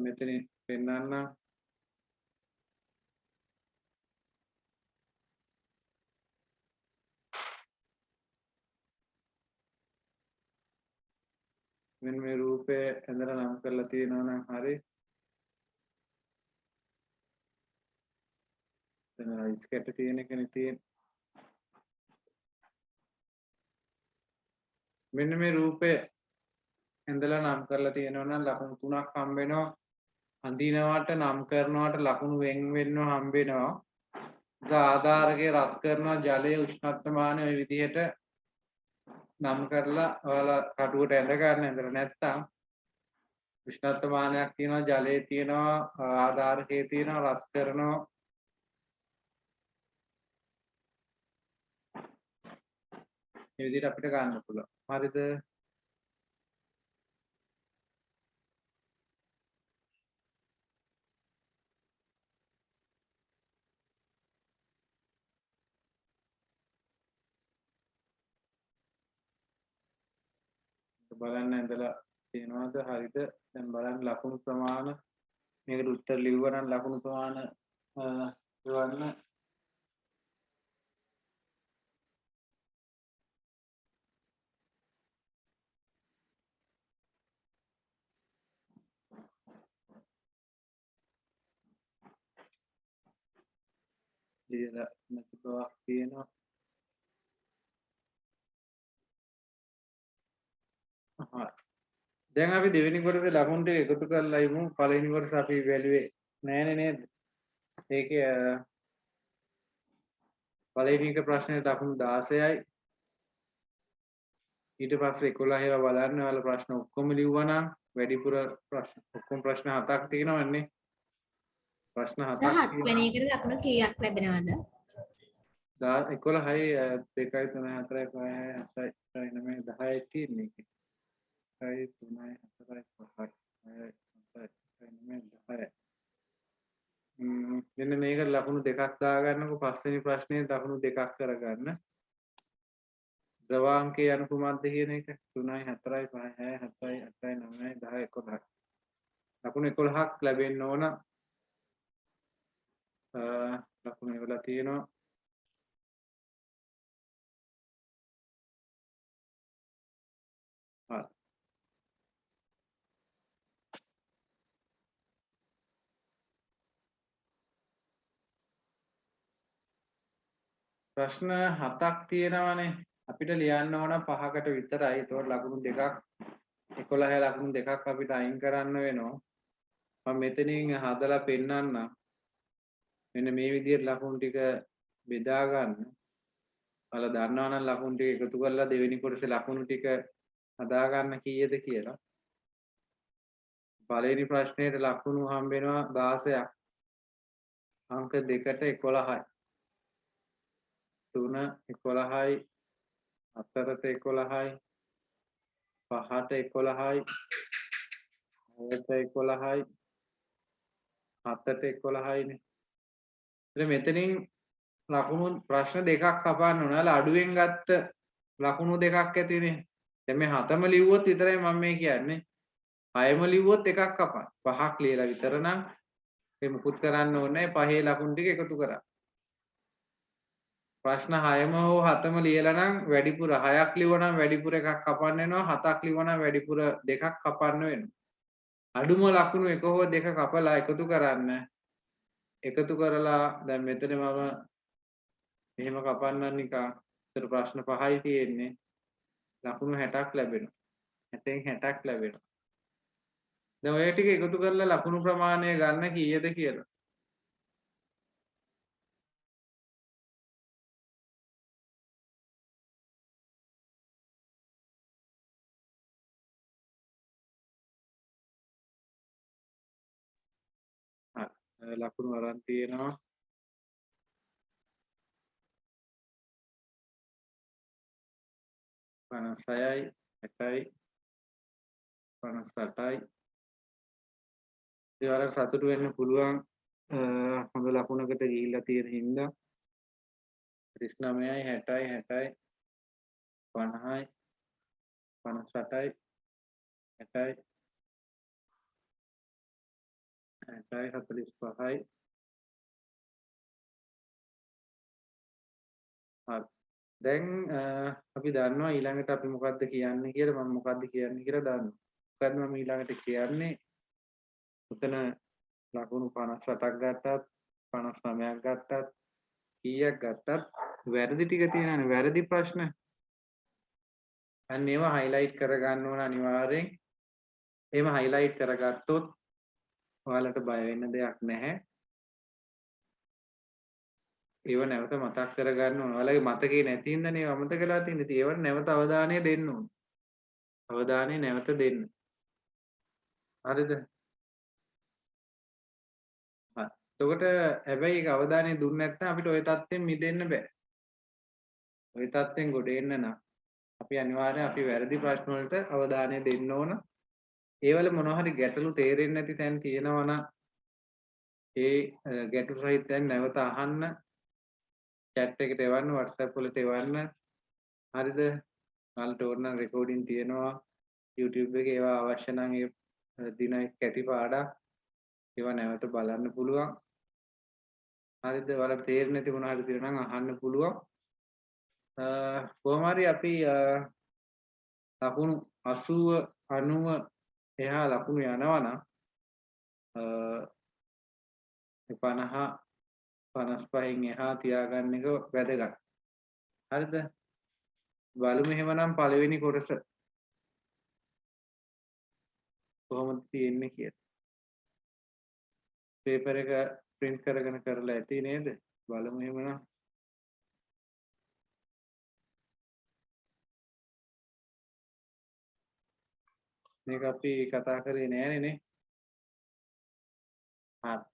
මෙතනින් පෙන්නන්න. මෙන්න මේ රූපය ඇඳලා නම් කරලා තියෙනවා නම් හරි. එතන ස්කැට් තියෙන එකනේ තියෙන්නේ. මෙන්න මේ රූපය ඇඳලා නම් කරලා තියෙනවා නම් ලකුණු තුනක් හම්බ වෙනවා. අඳිනවට නම් කරනවට ලකුණු වෙන් වෙන්නව හම්බ වෙනවා. ආධාරකයේ රත් කරනවා ජලයේ උෂ්ණත්වමානය ওই විදිහට නම් කරලා ඔයාලා කටුවට ඇඳ ගන්න. ඇඳලා නැත්තම් උෂ්ණත්වමානයක් තියෙනවා, ජලයේ තියෙනවා, ආධාරකයේ තියෙනවා, රත් කරනවා. මේ විදිහට අපිට ගන්න පුළුවන්. හරිද? බලන්න ඇඳලා තියෙනවද? හරිද? දැන් බලන්න ලකුණු ප්‍රමාණ මේකට උත්තර ලිව්වා නම් ලකුණු ප්‍රමාණ එවන්න. ලියලා නැති බවක් තියෙනවා. දැන් අපි දෙවෙනි කොටසේ ලකුණු ටික එකතු කරලා ඉමු. පළවෙනි කොටස අපි බැලුවේ නෑනේ නේද? ඒකේ පළවෙනි එක ප්‍රශ්නේ ලකුණු 16යි. ඊට පස්සේ 11 ඒවා බලන්න. ඔයාලා ප්‍රශ්න ඔක්කොම ලිව්වා නම් වැඩිපුර ප්‍රශ්න ඔක්කොම ප්‍රශ්න 7ක් තියෙනවන්නේ. ප්‍රශ්න 7ක් හත් වෙනි එකට ලකුණු කීයක් ලැබෙනවද? 11යි 2යි 3යි 4යි 5යි 6යි 7යි 10යි තියෙන්නේ. 1යි 3යි 4යි 5යි 6යි 7යි 8යි 9යි 10යි. මෙන්න මේකට ලකුණු දෙකක් දාගන්නකො. පස්වෙනි ප්‍රශ්නේ ලකුණු දෙකක් කරගන්න. ද්‍රවාංකය යන කුමක්ද කියන එක 3යි 4යි 5යි 6යි 7යි 8යි 9යි 10යි 11යි. ලකුණු 11ක් ලැබෙන්න ඕන. ලකුණු ඉවලා තියෙනවා. හරි. ප්‍රශ්න 7ක් තියෙනවානේ. අපිට ලියන්න ඕන 5කට විතරයි. ඒතකොට ලකුණු දෙකක් 11 ලකුණු දෙකක් අපිට අයින් කරන්න වෙනවා. මම මෙතනින් හදලා පෙන්නන්නම්. මෙන්න මේ විදිහට ලකුණු ටික බෙදා ගන්න. ඔයාලා දන්නවනම් ලකුණු ටික එකතු කරලා දෙවෙනි කොටසේ ලකුණු ටික හදා ගන්න කීයද කියලා. පළවෙනි ප්‍රශ්නේට ලකුණු හම්බ වෙනවා 16ක්. අංක 2ට 11යි. 3 11යි 4ට 11යි 5ට 11යි 6ට 11යි 7ට 11යිනේ. ඉතින් මෙතනින් ලකුණු ප්‍රශ්න දෙකක් කපන්න ඕන. ඔයාලා අඩුවෙන් ගත්ත ලකුණු දෙකක් ඇතිනේ. දැන් මේ 7ම ලිව්වොත් විතරයි මම මේ කියන්නේ. 6ම ලිව්වොත් එකක් කපන්න. 5ක් ලියලා විතර නම් ඒ මුකුත් කරන්න ඕනේ නැහැ. 5 ලකුණු ටික එකතු කරා. ප්‍රශ්න 6ම හෝ 7ම ලියලා නම් වැඩිපුර 6ක් ලිව්වනම් වැඩිපුර එකක් කපන්න වෙනවා. 7ක් ලිව්වනම් වැඩිපුර දෙකක් කපන්න වෙනවා. අඩුම ලකුණු එක හෝ දෙක කපලා එකතු කරන්න. එකතු කරලා දැන් මෙතන මම මෙහෙම කපන්නම් නිකන්. ඒතර ප්‍රශ්න 5යි තියෙන්නේ. ලකුණු 60ක් ලැබෙනවා. 60න් 60ක් ලැබෙනවා. දැන් ඔය ටික එකතු කරලා ලකුණු ප්‍රමාණය ගන්න කීයද කියලා. ලකුණු අරන් තියෙනවා 56යි 60යි 58යි ඒ වල සතුටු වෙන්න පුළුවන් හොඳ ලකුණකට ගිහිල්ලා තියෙන හින්දා 39යි 60යි 60යි 50යි 58යි 60යි 60යි 45යි හරි දැන් අපි දන්නවා ඊළඟට අපි මොකද්ද කියන්නේ කියලා මම මොකද්ද කියන්නේ කියලා දන්නවා. මොකද්ද මම ඊළඟට කියන්නේ? උතන ලකුණු 58ක් ගත්තත් 59ක් ගත්තත් කීයක් ගත්තත් වැරදි ටික තියෙනනේ වැරදි ප්‍රශ්න. අන්න ඒවා highlight කරගන්න ඕන අනිවාර්යෙන්. එහෙම highlight කරගත්තොත් ඔයාලට බය වෙන්න දෙයක් නැහැ. ඒව නැවත මතක් කරගන්න ඕන. ඔයාලගේ මතකේ නැති හින්දානේ ඒව අමතක කරලා තියෙන්නේ. ඉතින් ඒවට නැවත අවධානය දෙන්න ඕන. අවධානය නැවත දෙන්න. හරිද? හරි. එතකොට හැබැයි ඒක අවධානය දුන්නේ නැත්නම් අපිට ওই தත්ත්වෙන් මිදෙන්න බෑ. ওই தත්ත්වෙන් ගොඩ එන්න නම් අපි අනිවාර්යෙන් අපි වැරදි ප්‍රශ්න වලට අවධානය දෙන්න ඕන. ඒවල මොනවා හරි ගැටලු තේරෙන්නේ නැති තැන් තියෙනවා නම් ඒ ගැටලු සහිත තැන් නැවත අහන්න chat එකට එවන්න WhatsApp වලට එවන්න. හරිද? ඔයාලට ඕන නම් රෙකෝඩින් තියෙනවා YouTube එකේ. ඒවා අවශ්‍ය නම් ඒ දින කැටි පාඩම් ඒවා නැවත බලන්න පුළුවන්. හරිද? ඔයාලට තේරෙන්නේ නැති මොනවා හරි තියෙනවා නම් අහන්න පුළුවන්. කොහොම හරි අපි ලකුණු 80 90 එහා ලකුණු යනවා නම් 50 55න් එහා තියාගන්න එක වැදගත්. හරිද? බලමු එහෙමනම් පළවෙනි කොටස කොහොමද තියෙන්නේ කියලා. පේපර් එක print කරගෙන කරලා ඇති නේද? බලමු එහෙමනම්. මේක අපි කතා කරේ නෑනේ නේ. හරි.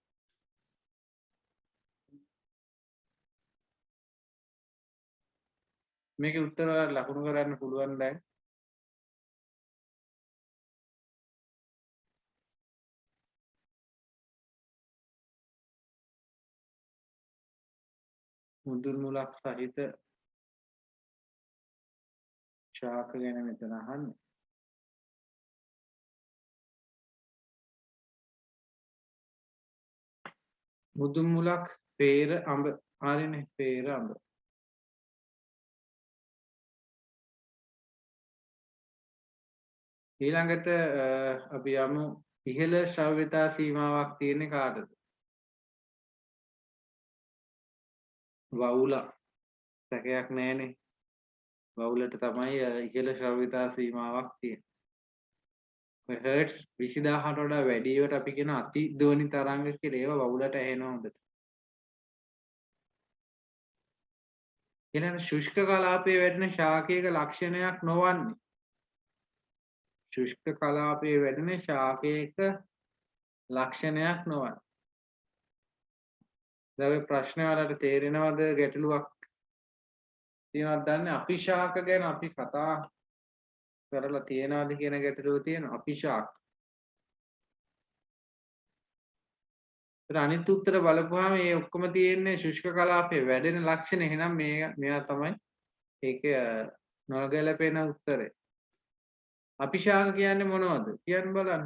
මේකේ උත්තර ලකුණු කරන්න පුළුවන් දැන්. මුදුන් මුලක් සහිත ශාක ගැන මෙතන අහන්නේ. මුදුන් මුලක් peer අඹ හරිනේ peer අඹ. ඊළඟට අපි යමු ඉහළ ශ්‍රව්‍යතා සීමාවක් තියෙන්නේ කාටද? වවුල. සැකයක් නැහැනේ. වවුලට තමයි ඉහළ ශ්‍රව්‍යතා සීමාවක් තියෙන්නේ. ඔය හර්ට්ස් 20000ට වඩා වැඩි ඒවට අපි කියන අති ධ්වනි තරංග කියලා. ඒවා වවුලට ඇහෙනවා හොඳට. ඊළඟ ශුෂ්ක කලාපයේ වැඩෙන ශාකයක ලක්ෂණයක් නොවන්නේ. ශුෂ්ක කලාපයේ වැඩෙන ශාකයක ලක්ෂණයක් නොවන්නේ. දැන් ඔය ප්‍රශ්නේ වලට තේරෙනවද ගැටලුවක් තියෙනවද දන්නේ? අපිශාක ගැන අපි කතා කරලා තියෙනවද කියන ගැටලුව තියෙනවා. අපිශාක ඒතර අනිත් උත්තර බලපුවාම මේ ඔක්කොම තියෙන්නේ ශුෂ්ක කලාපයේ වැඩෙන ලක්ෂණ. එහෙනම් මෙයා තමයි ඒකේ නොගැලපෙන උත්තරේ. අපිශාක කියන්නේ මොනවද? කියන්න බලන්න.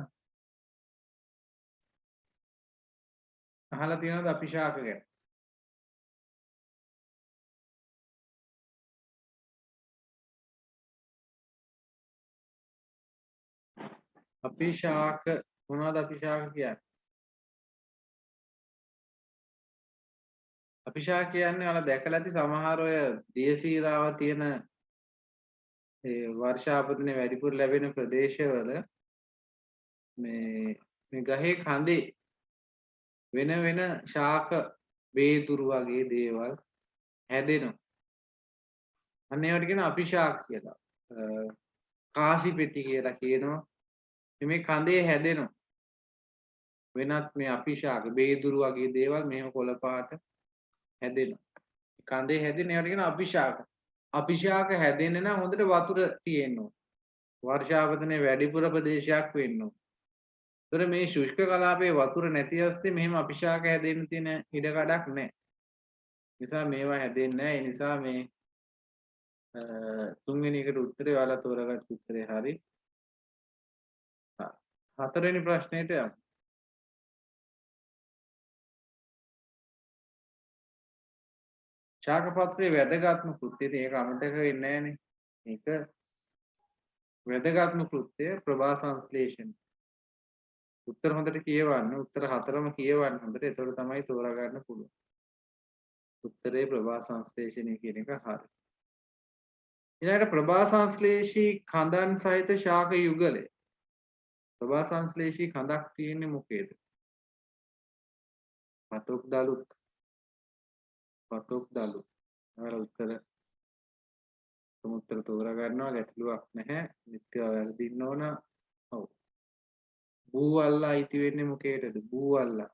අහලා තියෙනවද අපිශාක ගැන? අපිශාක මොනවද අපිශාක කියන්නේ? අපිශාක කියන්නේ ඔයාලා දැකලා ඇති සමහර ඔය දියසීරාව තියෙන ඒ වර්ෂාපතනේ වැඩිපුර ලැබෙන ප්‍රදේශවල මේ ගහේ කඳේ වෙන වෙන ශාක වේදුරු වගේ දේවල් හැදෙනවා. අන්න ඒවට කියන අපිශාක කියලා. කාසි පෙති කියලා කියනවා. මේ කඳේ හැදෙනවා. වෙනත් මේ අපිශාක වේදුරු වගේ දේවල් මෙහෙම කොළ පාට හැදෙනවා. කඳේ හැදෙන ඒවට කියන අපිශාක. අපිශාක හැදෙන්න නම් හොඳට වතුර තියෙන්න ඕන. වර්ෂාපතනේ වැඩිපුර ප්‍රදේශයක් වෙන්න ඕන. ඒතර මේ ශුෂ්ක කලාපයේ වතුර නැති ඇස්සේ මෙහෙම අපිශාක හැදෙන්න තියෙන ඉඩ කඩක් නැහැ. නිසා මේවා හැදෙන්නේ නැහැ. ඒ නිසා මේ තුන්වෙනි එකට උත්තරේ ඔයාලා තෝරගත්ත උත්තරේ හරි. හතරවෙනි ප්‍රශ්නෙට යමු. ශාක පත්‍රයේ වැදගත්ම කෘත්‍යය ඉතින් ඒක අමතක වෙන්නේ නැහනේ. මේක වැදගත්ම කෘත්‍යය ප්‍රභා සංශ්ලේෂණ. උත්තර හොඳට කියවන්න. උත්තර හතරම කියවන්න හොඳට. එතකොට තමයි තෝරා ගන්න පුළුවන්. උත්තරේ ප්‍රභා සංශ්ලේෂණය කියන එක හරි. ඊළඟට ප්‍රභා සංශ්ලේෂී කඳන් සහිත ශාක යුගලය. ප්‍රභා සංශ්ලේෂී කඳක් තියෙන්නේ මොකේද? පතොක් දලුත්. පතොක් දලු. ඔයාලා උත්තර තෝරා ගන්නවා ගැටලුවක් නැහැ. නිත්‍ය වැරදින්න ඕන. ඔව්. බූවල්ලා අයිති වෙන්නේ මොකේටද? බූවල්ලා.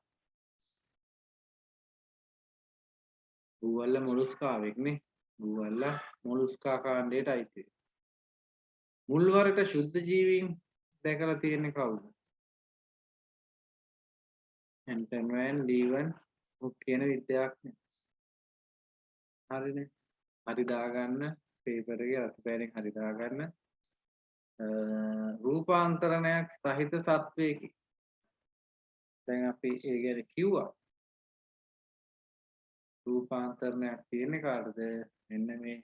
බූවල්ලා මොලුස්කාවෙක් නේ. බූවල්ලා මොලුස්කා කාණ්ඩයට අයිති වෙනවා. මුල්වරට ශුද්ධ ජීවීන් දැකලා තියෙන්නේ කවුද? ඇන්ටන් වෑන් ලීවන් කියන විද්‍යාඥයා. හරිනේ. හරි දාගන්න පේපර් එකේ අතපෑරෙන් හරි දාගන්න. රූපාන්තරණයක් සහිත සත්වයකි. දැන් අපි ඒ ගැන කිව්වා. රූපාන්තරණයක් තියෙන්නේ කාටද? මෙන්න මේ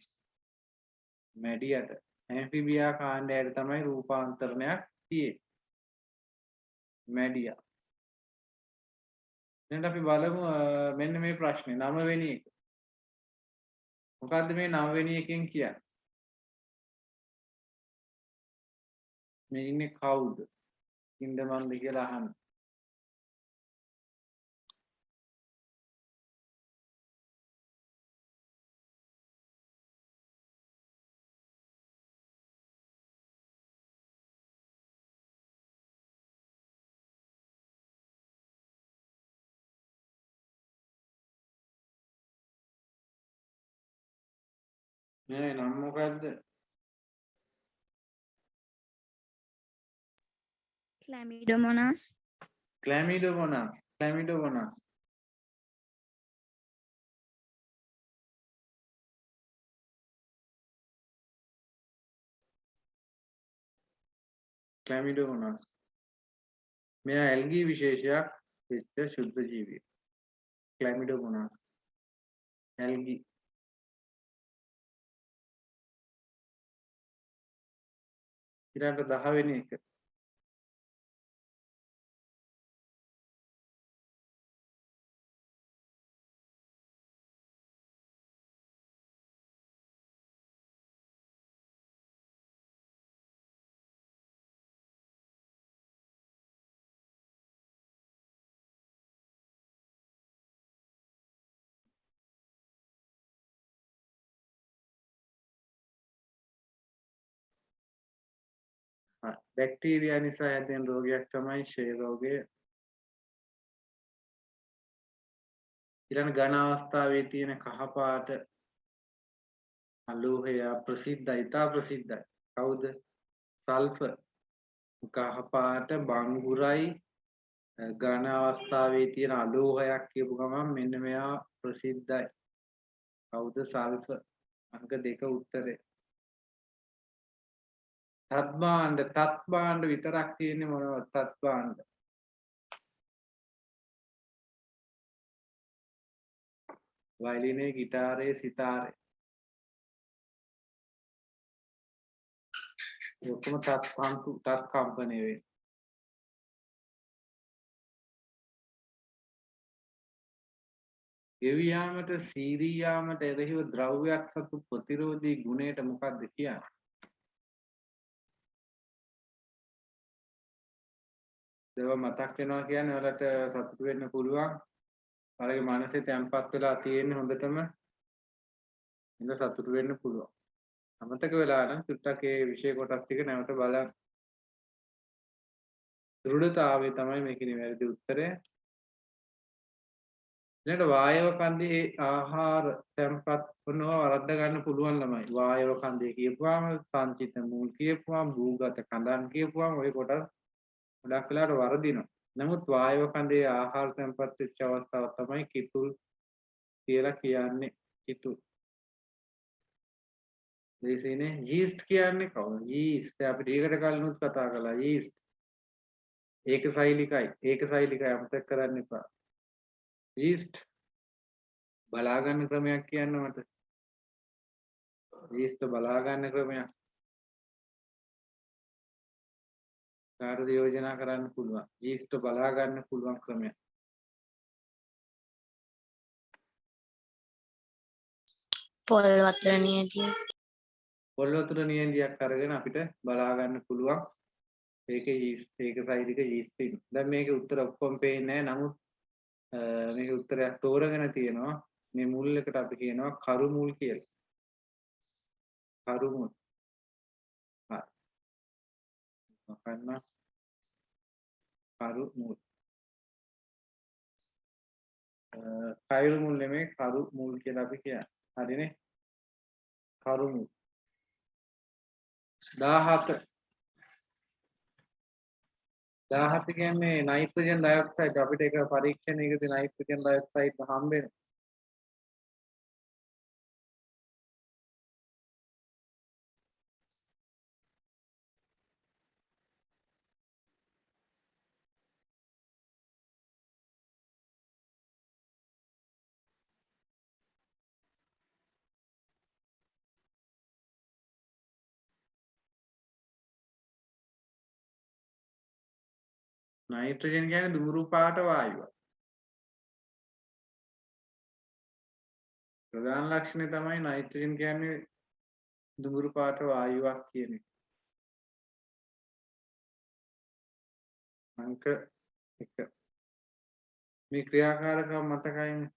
මැඩියට. ඇම්ෆිබියා කාණ්ඩයට තමයි රූපාන්තරණයක් තියෙන්නේ. මැඩියා. දැන් අපි බලමු මෙන්න මේ ප්‍රශ්නේ 9 වෙනි එක. මොකද්ද මේ 9 වෙනි එකෙන් කියන්නේ? මේ ඉන්නේ කවුද? ඉන්දමන්ද කියලා අහන්න. මේ නම මොකද්ද? Chlamydomonas. Chlamydomonas. Chlamydomonas. Chlamydomonas. මෙයා ඇල්ගී විශේෂයක් වෙච්ච ශුද්ධ ජීවියෙක්. Chlamydomonas. ඇල්ගී. ඊළඟ 10 වෙනි එක. බැක්ටීරියා නිසා හැදෙන රෝගයක් තමයි ක්ෂය රෝගය. ඊළඟ ඝන අවස්ථාවේ තියෙන කහපාට අලෝහය ප්‍රසිද්ධයි, ඉතා ප්‍රසිද්ධයි. කවුද? සල්ෆර්. කහපාට බංගුරයි ඝන අවස්ථාවේ තියෙන අලෝහයක් කියපු ගමන් මෙන්න මෙයා ප්‍රසිද්ධයි. කවුද? සල්ෆර්. අංක 2 උත්තරේ. තත් භාණ්ඩ විතරක් තියෙන්නේ මොනවද? තත් භාණ්ඩ. වයලිනේ, ගිටාරේ, සිතාරේ. ඔක්කොම තත් කම්පණය වෙන්නේ. ගෙවියාමට සීරියාමට එරෙහිව ද්‍රව්‍යයක් සතු ප්‍රතිරෝධී ගුණයට මොකක්ද කියන්නේ? ඒවා මතක් වෙනවා කියන්නේ ඔයාලට සතුටු වෙන්න පුළුවන්. ඔයාලගේ මනසේ තැම්පත් වෙලා තියෙන හොඳටම ඉඳ සතුටු වෙන්න පුළුවන්. අමතක වෙලා නම් චුට්ටක් ඒ විෂය කොටස් ටික නැවත බලන්න. දෘಢතාවය තමයි මේකේ නිවැරදි උත්තරය. ඊට වායව කන්දේ ආහාර තැම්පත් කරනවා වරද්ද ගන්න පුළුවන් ළමයි. වායව කන්දේ කියපුවාම සංචිත මූල් කියපුවාම භූගත කඳන් කියපුවාම ওই කොටස් ගොඩක් වෙලාවට වරදිනවා. නමුත් වායව කන්දේ ආහාර තැම්පත් වෙච්ච අවස්ථාව තමයි කිතුල් කියලා කියන්නේ. කිතුල්. දේශේනේ යීස්ට් කියන්නේ කවුද? යීස්ට් අපි ඩීකට කලිනුත් කතා කළා. යීස්ට් ඒකසෛලිකයි අමතක කරන්න එපා. යීස්ට් බලා ගන්න ක්‍රමයක් කියන්න මට. යීස්ට් බලා ගන්න ක්‍රමයක්. කාටද යෝජනා කරන්න පුළුවන්? යීස්ට් බලා ගන්න පුළුවන් ක්‍රමයක්. පොල් වතුර නියදී. පොල් වතුර නියඳියක් අරගෙන අපිට බලා ගන්න පුළුවන්. ඒකේ යීස්ට් ඒකසෛලික යීස්ට් තියෙනවා. දැන් මේකේ උත්තර ඔක්කොම පේන්නේ නැහැ. නමුත් මේකේ උත්තරයක් තෝරගෙන තියෙනවා. මේ මුල් එකට අපි කියනවා කරු මුල් කියලා. කරු මුල්. හරි. මොකක්ද? කරු මුල්. කයිරු මුල් නෙමෙයි කරු මුල් කියලා අපි කියන්නේ. හරිනේ? කරු මුල්. 17 කියන්නේ නයිට්‍රජන් ඩයොක්සයිඩ්. අපිට ඒක පරීක්ෂණයකදී නයිට්‍රජන් ඩයොක්සයිඩ් හම්බ වෙනවා. නයිට්‍රජන් කියන්නේ දුඹුරු පාට වායුවක්. ප්‍රධාන ලක්ෂණය තමයි නයිට්‍රජන් කියන්නේ දුඹුරු පාට වායුවක් කියන එක. අංක 1. මේ ක්‍රියාකාරකම් මතකයිනේ.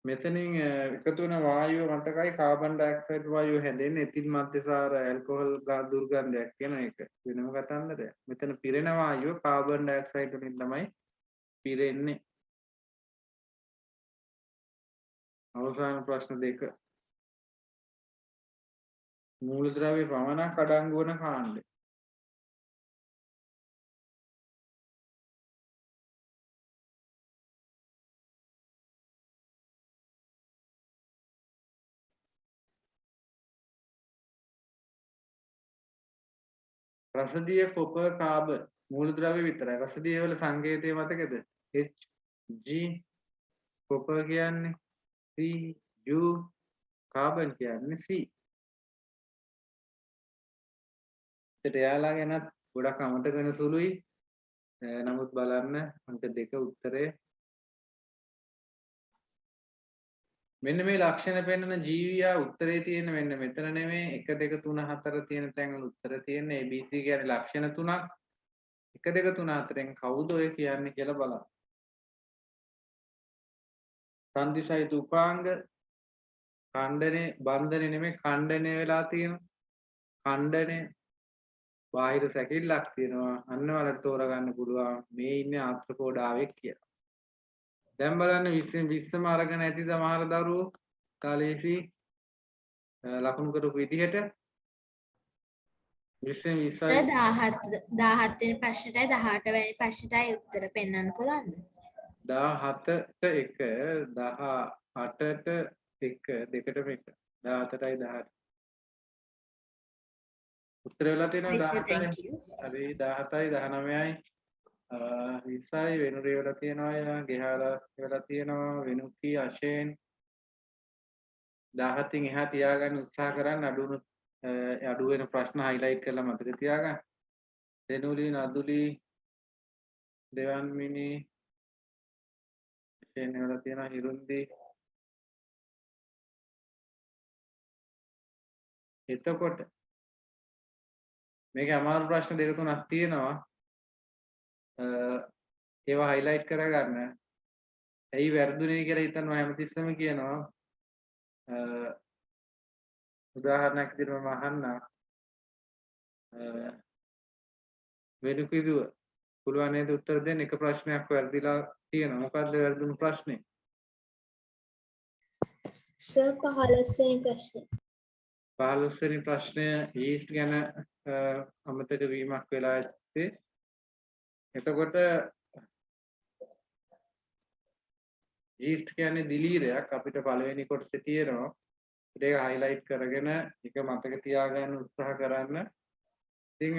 මෙතනින් එකතු වෙන වායුව මතකයි කාබන් ඩයොක්සයිඩ් වායුව හැදෙන්නේ එතිල් මධ්‍යසාර ඇල්කොහොල් දුර්ගන්ධයක් කියන එක. වෙනම කතන්දරයක්. මෙතන පිරෙන වායුව කාබන් ඩයොක්සයිඩ් වලින් තමයි පිරෙන්නේ. අවසාන ප්‍රශ්න 2. මූලද්‍රව්‍ය පමණක් අඩංගු වන කාණ්ඩය. රසදිය කොපර් කාබන් මූලද්‍රව්‍ය විතරයි. රසදිය වල සංකේතය මතකද? Hg කොපර් කියන්නේ Cu කාබන් කියන්නේ C. ඒත් එයාලා ගැනත් ගොඩක් අමතක වෙන සුළුයි. නමුත් බලන්න අංක 2 උත්තරේ. මෙන්න මේ ලක්ෂණ පෙන්වන ජීවියා උත්තරේ තියෙන මෙන්න මෙතන නෙමෙයි 1 2 3 4 තියෙන තැන් වල උත්තර තියෙන්නේ ABC කියන්නේ ලක්ෂණ තුනක් 1 2 3 4න් කවුද ඔය කියන්නේ කියලා බලන්න. සංදිසයිත උපාංග ඛණ්ඩනේ බන්ධනේ නෙමෙයි ඛණ්ඩනේ වෙලා තියෙනවා. ඛණ්ඩනේ බාහිර සැකිල්ලක් තියෙනවා. අන්න වලට තෝරගන්න පුළුවන් මේ ඉන්නේ ආත්‍රකෝඩාවෙක් කියලා. දැන් බලන්න 20ම අරගෙන ඇති සමහර දරුවෝ කාලේසි ලකුණු කරපු විදිහට 20 සර් 17 වෙනි ප්‍රශ්නටයි 18 වෙනි ප්‍රශ්නටයි උත්තර පෙන්වන්න පුළුවන්ද? 17ට 1 18ට 1 දෙකටම 1 17ටයි 18 උත්තර වෙලා තියෙනවා Sir, 17යි. thank you. හරි 17යි 19යි 20යි වෙනුරේ වෙලා තියෙනවා ගෙහාලා වෙලා තියෙනවා වෙනුකි අශේන් 17න් එහා තියාගන්න උත්සාහ කරන්න අඩු වෙන ප්‍රශ්න highlight කරලා මතක තියාගන්න. දෙනුලි නදුලි දෙවන්මිනි අශේන් වෙලා තියෙනවා හිරුන්දි. එතකොට මේකේ අමාරු ප්‍රශ්න දෙක තුනක් තියෙනවා. ඒවා highlight කරගන්න. ඇයි වැරදුනේ කියලා හිතනවා හැමතිස්සෙම කියනවා. උදාහරණයක් විදිහට මම අහන්නම්. වෙනුකිදුව පුළුවන් නේද උත්තර දෙන්න? එක ප්‍රශ්නයක් වැරදිලා තියෙනවා. මොකද්ද වැරදුණු ප්‍රශ්නේ? සර් 15 වෙනි ප්‍රශ්නේ. 15 වෙනි ප්‍රශ්නය ඊස්ට් ගැන අමතක වීමක් වෙලා ඇත්තේ. එතකොට ඊස්ට් කියන්නේ දිලීරයක් අපිට පළවෙනි කොටසේ තියෙනවා. ඒක highlight කරගෙන එක මතක තියාගන්න උත්සාහ කරන්න. ඉතින්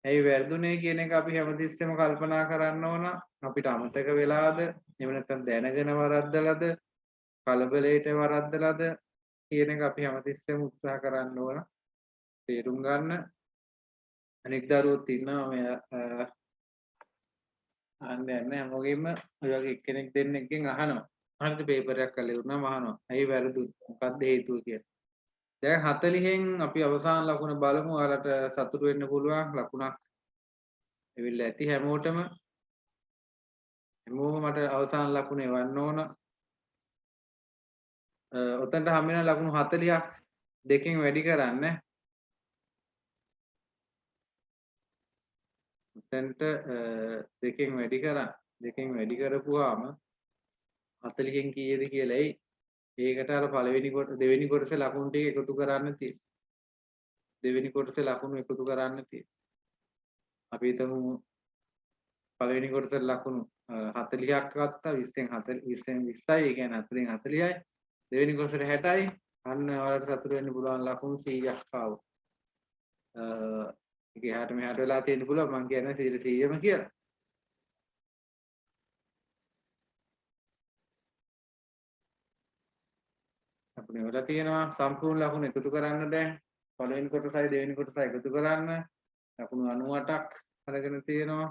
ඇයි වැරදුනේ කියන එක අපි හැමතිස්සෙම කල්පනා කරන්න ඕන. අපිට අමතක වෙලාද? එහෙම නැත්නම් දැනගෙන වරද්දලාද? කලබලයට වරද්දලාද? කියන එක අපි හැමතිස්සෙම උත්සාහ කරන්න ඕන. තේරුම් ගන්න. අනෙක් දරුවෝත් ඉන්නවා මේ අහන්නේ නැහැ හැමෝගෙම ඔය වගේ එක්කෙනෙක් දෙන්නෙක්ගෙන් අහනවා. අහන්න පේපර් එකක් කරලා ඉවරනම අහනවා. ඇයි වැරදුනේ? මොකක්ද හේතුව කියලා. දැන් 40න් අපි අවසාන ලකුණ බලමු. ඔයාලට සතුටු වෙන්න පුළුවන් ලකුණක් එවිල්ලා ඇති හැමෝටම. හැමෝම මට අවසාන ලකුණ එවන්න ඕන. ඔතනට හම් වෙන ලකුණු 40ක් දෙකෙන් වැඩි කරන්න. ඔතනට දෙකෙන් වැඩි කරන්න. දෙකෙන් වැඩි කරපුවාම 40න් කීයද කියලා එයි. ඒකට අර පළවෙනි කොට දෙවෙනි කොටසේ ලකුණු ටික එකතු කරන්න තියෙනවා. දෙවෙනි කොටසේ ලකුණු එකතු කරන්න තියෙනවා. අපි හිතමු පළවෙනි කොටසේ ලකුණු 40ක් ගත්තා 20න් 20යි ඒ කියන්නේ 4න් 40යි. දෙවෙනි කොටසේ 60යි. අන්න ඔයාලට සතුටු වෙන්න පුළුවන් ලකුණු 100ක් ආවා. ඒක එහාට මෙහාට වෙලා තියෙන්න පුළුවන් මම කියන්නේ 100%ම කියලා. අපිට වෙලා තියෙනවා සම්පූර්ණ ලකුණු එකතු කරන්න දැන් පළවෙනි කොටසයි දෙවෙනි කොටසයි එකතු කරන්න ලකුණු 98ක් අරගෙන තියෙනවා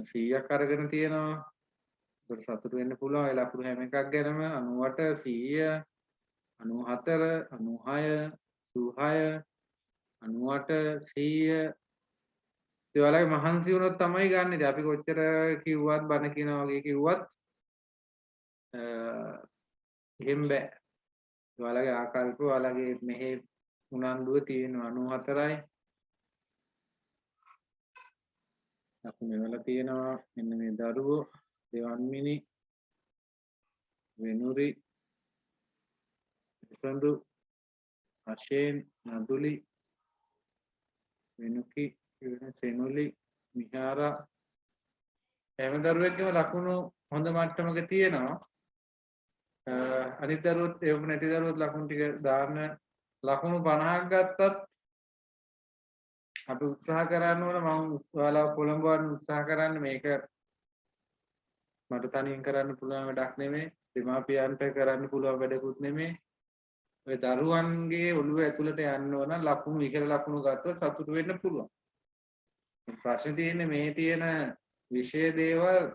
100ක් අරගෙන තියෙනවා ඒකට සතුටු වෙන්න පුළුවන් ඒ ලකුණු හැම එකක් ගැනම 98 100 94 96 86 98 100 ඒ වලගේ මහන්සි වුණොත් තමයි ගන්න ඉතින් අපි කොච්චර කිව්වත් බන කියනවා වගේ කිව්වත් එහෙම බෑ. ඔයාලගේ ආකල්ප ඔයාලගේ මෙහි උනන්දුව තියෙනවා 94යි. අපි මෙවල තියෙනවා මෙන්න මේ දරුවෝ දෙවන්මිනි වෙනුරි සඳු අශේන් නදුලි වෙනුකි සෙනුලි මිහාරා හැම දරුවෙක්ගේම ලකුණු හොඳ මට්ටමක තියෙනවා. අනිත් දරුවොත් ඒවම නැති දරුවොත් ලකුණු ටික දාන්න ලකුණු 50ක් ගත්තත් අපි උත්සාහ කරන්න ඕන මම ඔයාලව පොළඹවන්න උත්සාහ කරන්න මේක මට තනියෙන් කරන්න පුළුවන් වැඩක් නෙමෙයි දෙමාපියන්ට කරන්න පුළුවන් වැඩකුත් නෙමෙයි ඔය දරුවන්ගේ ඔළුව ඇතුළට යන්න ඕන ලකුණු ඉහළ ලකුණු ගත්තොත් සතුටු වෙන්න පුළුවන් ප්‍රශ්නේ තියෙන්නේ මේ තියෙන විෂය දේවල්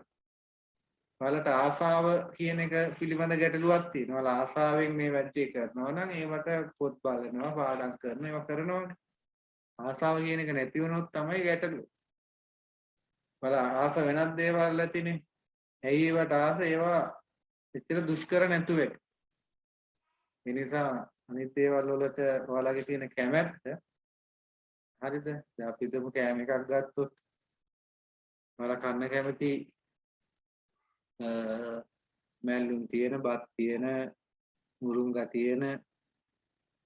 ඔයාලට ආසාව කියන එක පිළිබඳ ගැටලුවක් තියෙනවා. ඔයාලා ආසාවෙන් මේ වැඩේ කරනවා නම් ඒවට පොත් බලනවා, පාඩම් කරනවා, ඒවා කරනවානේ. ආසාව කියන එක නැති වුණොත් තමයි ගැටලුව. ඔයාලා ආස වෙනත් දේවල් ඇතිනේ. ඇයි ඒවට ආස? ඒවා එච්චර දුෂ්කර නැතුව එක. ඒ නිසා අනිත් දේවල් වලට ඔයාලගේ තියෙන කැමැත්ත හරිද? දැන් අපි හිතමු කෑම එකක් ගත්තොත් ඔයාලා කන්න කැමති මැල්ලුම් තියෙන බත් තියෙන මුරුංගා තියෙන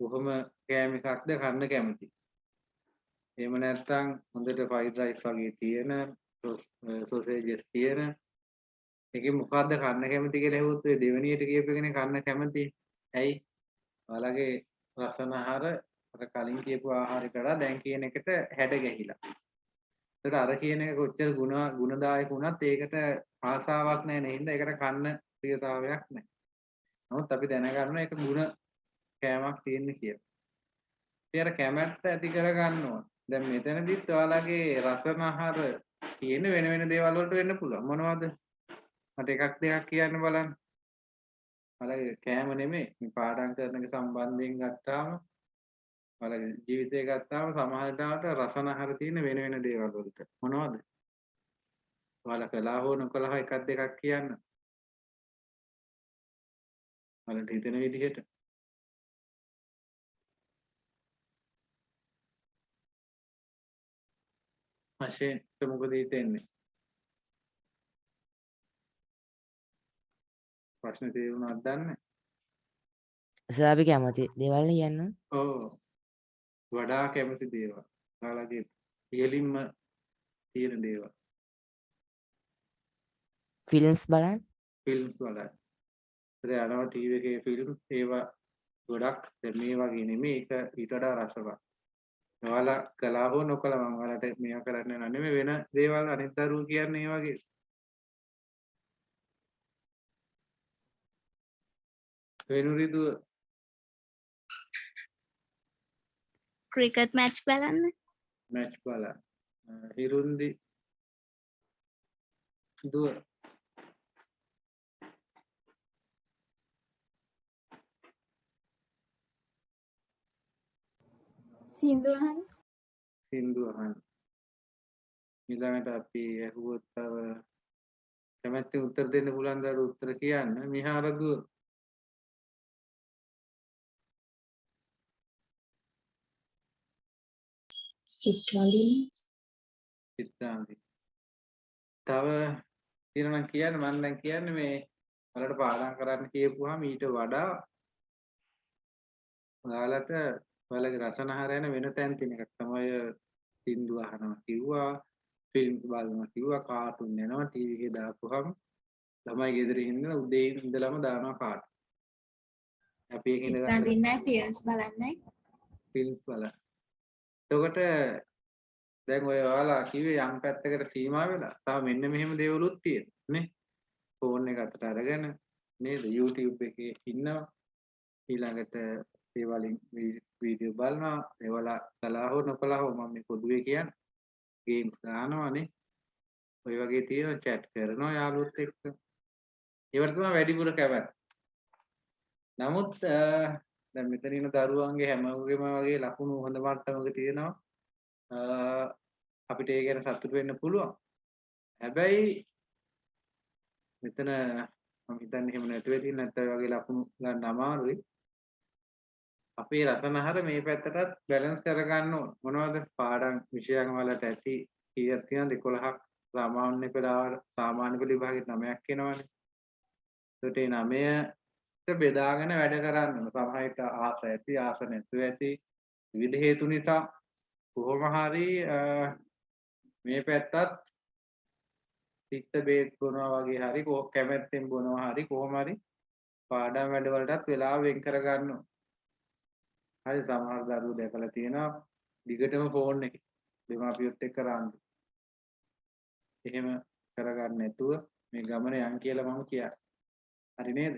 කොහොම කෑම එකක්ද කන්න කැමති. එහෙම නැත්නම් හොඳට ෆ්‍රයිඩ් රයිස් වගේ තියෙන සොසේජස් තියෙන එකේ මොකද්ද කන්න කැමති කියලා හෙව්වොත් ඔය දෙවෙනියට කියපු එකනේ කන්න කැමති. ඇයි? ඔයාලගේ රසන ආහාර අර කලින් කියපු ආහාරයට වඩා දැන් කියන එකට හැඩ ගැහිලා. ඒකට අර කියන එක කොච්චර ගුණදායක වුණත් ඒකට ආසාවක් නැහැ නේ. හින්දා ඒකට කන්න ප්‍රියතාවයක් නැහැ. නමුත් අපි දැනගන්නවා ඒක ಗುಣ කෑමක් තියෙන කියලා. ඉතින් අර කැමැත්ත ඇති කරගන්න ඕන. දැන් මෙතනදිත් ඔයාලගේ රසන ආහාර තියෙන වෙන වෙන දේවල් වලට වෙන්න පුළුවන්. මොනවද? මට එකක් දෙකක් කියන්න බලන්න. ඔයාලගේ කෑම නෙමෙයි මේ පාඩම් කරන එක සම්බන්ධයෙන් ගත්තාම ඔයාලගේ ජීවිතය ගත්තාම සමහරවිට රසන ආහාර තියෙන වෙන වෙන දේවල් වලට. මොනවද? ඔයාලා කළා හෝ නොකළා හෝ එකක් දෙකක් කියන්න. ඔයාලට හිතෙන විදිහට. වශයෙන් මොකද හිතෙන්නේ? ප්‍රශ්න තේරුණාද දන්නේ? සර් අපි කැමති දේවල් කියන්න. ඔව්. වඩා කැමති දේවල්. ඔයාලගේ ඉහළින්ම තියෙන දේවල්. ෆිල්ම්ස් බලන්න. ෆිල්ම්ස් බලන්න. ඉතින් යනවා ටීවී එකේ ෆිල්ම් ඒවා ගොඩක් දැන් මේ වගේ නෙමෙයි ඒක ඊට වඩා රසවත්. ඔයාලා කළා හෝ නොකළා මම ඔයාලට මේවා කරන්න යනවා නෙමෙයි වෙන දේවල් අනිත් දරුවෝ කියන්නේ ඒ වගේ. වෙනුරිදුව ක්‍රිකට් මැච් බලන්න. මැච් බලන්න. හිරුන්දි දුව සින්දු අහන්න. සින්දු අහන්න. ඊළඟට අපි ඇහුවොත් තව කැමැත්තෙන් උත්තර දෙන්න පුළුවන් දර උත්තර කියන්න. මිහාර දුව චිත්‍රාන්ති. තව තියෙනවා නම් කියන්න මම දැන් කියන්නේ මේ ඔයාලට පාඩම් කරන්න කියපුවාම ඊට වඩා ඔයාලට ඔයාලගේ රසන ආහාර යන වෙන තැන් තියෙන එකක් තමයි සින්දු අහනවා කිව්වා ෆිල්ම්ස් බලනවා කිව්වා කාටුන් යනවා ටීවී එකේ දාපුවාම ළමයි ගෙදර ඉන්න උදේ ඉඳලම දානවා කාටුන්. අපි ඒක ඉඳලා චිත්‍රාන්තින්නේ ෆිල්ම්ස් බලන්නේ. ෆිල්ම්ස් බලන. එතකොට දැන් ඔය ඔයාලා කිව්වේ යම් පැත්තකට සීමා වෙලා. තව මෙන්න මෙහෙම දේවලුත් තියෙනවා නේ. ෆෝන් එක අතට අරගෙන නේද YouTube එකේ ඉන්නවා. ඊළඟට ඒ වලින් වීඩියෝ බලනවා. ඒවලා කළා හෝ නොකළා හෝ මම මේ පොදුවේ කියන්නේ. ගේම්ස් ගන්නවානේ. ඔය වගේ තියෙනවා chat කරනවා යාළුවොත් එක්ක. ඒවට තමයි වැඩිපුර කැමති. නමුත් දැන් මෙතන ඉන්න දරුවන්ගේ හැමෝගෙම වගේ ලකුණු හොඳ මට්ටමක තියෙනවා. අපිට ඒ ගැන සතුටු වෙන්න පුළුවන්. හැබැයි මෙතන මම හිතන්නේ එහෙම නැතුව තියෙන නැත්නම් වගේ ලකුණු ගන්න අමාරුයි. අපේ රසනහර මේ පැත්තටත් බැලන්ස් කරගන්න ඕන. මොනවද පාඩම් විෂයන් වලට ඇති කීයක් තියෙනවද 11ක් සාමාන්‍ය පෙළ සාමාන්‍ය පෙළ විභාගෙට 9ක් එනවනේ. ඒකට ඒ 9ට බෙදාගෙන වැඩ කරන්න ඕන. සමහරවිට ආස ඇති ආස නැතුව ඇති විවිධ හේතු නිසා කොහොම හරි මේ පැත්තත් පිත්ත බේත් බොනවා වගේ හරි කැමැත්තෙන් බොනවා හරි කොහොම හරි පාඩම් වැඩ වලටත් වෙලාව වෙන් කර ගන්න ඕන. හරි සමහර දරුවෝ දැකලා තියෙනවා දිගටම ෆෝන් එකේ දෙමාපියොත් එක්ක රාන්දු. එහෙම කරගන්න නැතුව මේ ගමන යන් කියලා මම කියන්නේ. හරි නේද?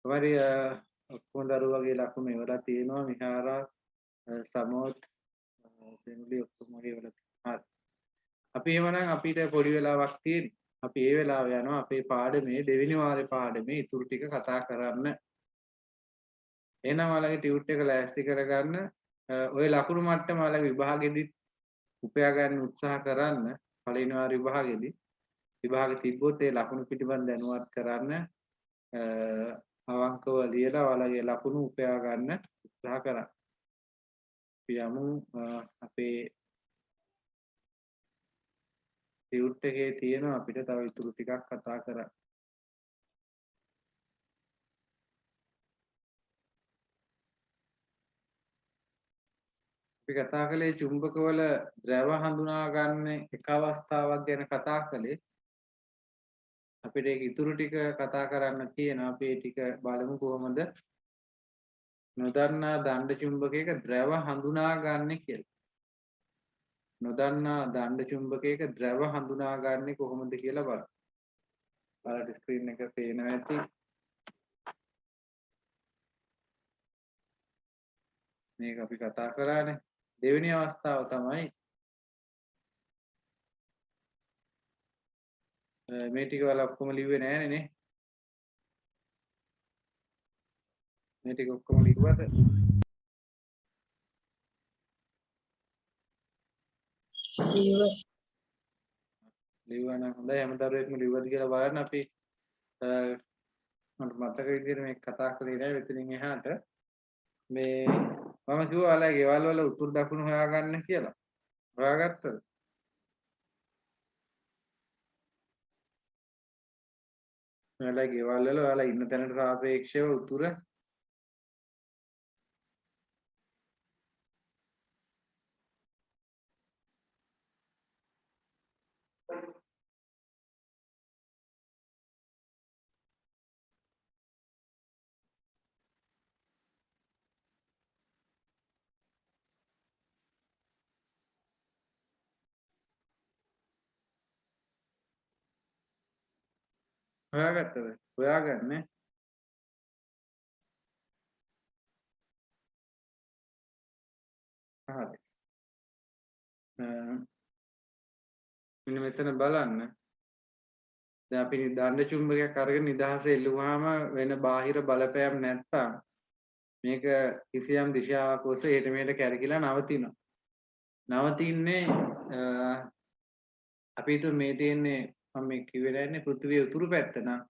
කොහරි ඔක්කොම දරුවෝ වගේ ලකුණු ඒවලා තියෙනවා මිහාරා සමෝත් සෙන්ලි ඔක්කොම ඒවලා හරි. අපි එහෙමනම් අපිට පොඩි වෙලාවක් තියෙනවා. අපි ඒ වෙලාව යනවා අපේ පාඩමේ දෙවෙනි වාරේ පාඩමේ ඉතුරු ටික කතා කරන්න. එහෙනම් ඔයාලගේ ටියුට් එක ලෑස්ති කරගන්න. ඔය ලකුණු මට්ටම ඔයාලගේ විභාගෙදි උපයා ගන්න උත්සාහ කරන්න. පළවෙනි වාර විභාගෙදි විභාගෙ තිබ්බොත් ඒ ලකුණු පිටිපස්ස දැනුවත් කරන්න. අවංකව ලියලා ඔයාලගේ ලකුණු උපයා ගන්න උත්සාහ කරන්න. අපි යමු අපේ ටියුට් එකේ තියෙන අපිට තව ඉතුරු ටිකක් කතා කරන්න. අපි කතා කළේ චුම්බකවල ද්‍රව හඳුනා ගන්න එක අවස්ථාවක් ගැන කතා කළේ. අපිට ඒක ඉතුරු ටික කතා කරන්න තියෙනවා. අපි ඒ ටික බලමු කොහොමද නොදන්නා දණ්ඩ චුම්බකයක ද්‍රව හඳුනා ගන්න කියලා. නොදන්නා දණ්ඩ චුම්බකයක ද්‍රව හඳුනාගන්නේ කොහොමද කියලා බලන්න. බලන්න ස්ක්‍රීන් එක පේනවා ඇති. මේක අපි කතා කරානේ. දෙවෙනි අවස්ථාව තමයි මේ ටික වල ඔක්කොම ලිව්වේ නෑනේ නේ. මේ ටික ඔක්කොම ලිව්වද? ලිව්වා නම් හොඳයි. හැමදාම ලිව්වද කියලා බලන්න. අපි මට මතක විදිහට මේක කතා කරේ නෑ මෙතනින් එහාට. මේ මම කිව්වා ඔයාලා ගෙවල් වල උතුරු දකුණු හොයාගන්න කියලා. හොයාගත්තද? ඔයාලා ගෙවල් වල ඔයාලා ඉන්න තැනට සාපේක්ෂව උතුර හොයාගත්තද? හොයාගන්නේ හරි. මෙන්න මෙතන බලන්න. දැන් අපි දණ්ඩ චුම්බකයක් අරගෙන නිදහසේ එල්ලුවාම වෙන බාහිර බලපෑම් නැත්තම් මේක කිසියම් දිශාවක් ඔස්සේ හෙට මෙහෙට කැරකිලා නවතිනවා. නවතින්නේ අපි හිතුව මේ තියෙන්නේ මම මේ කිව්වේ නැන්නේ පෘථිවිය උතුරු පැත්ත නම්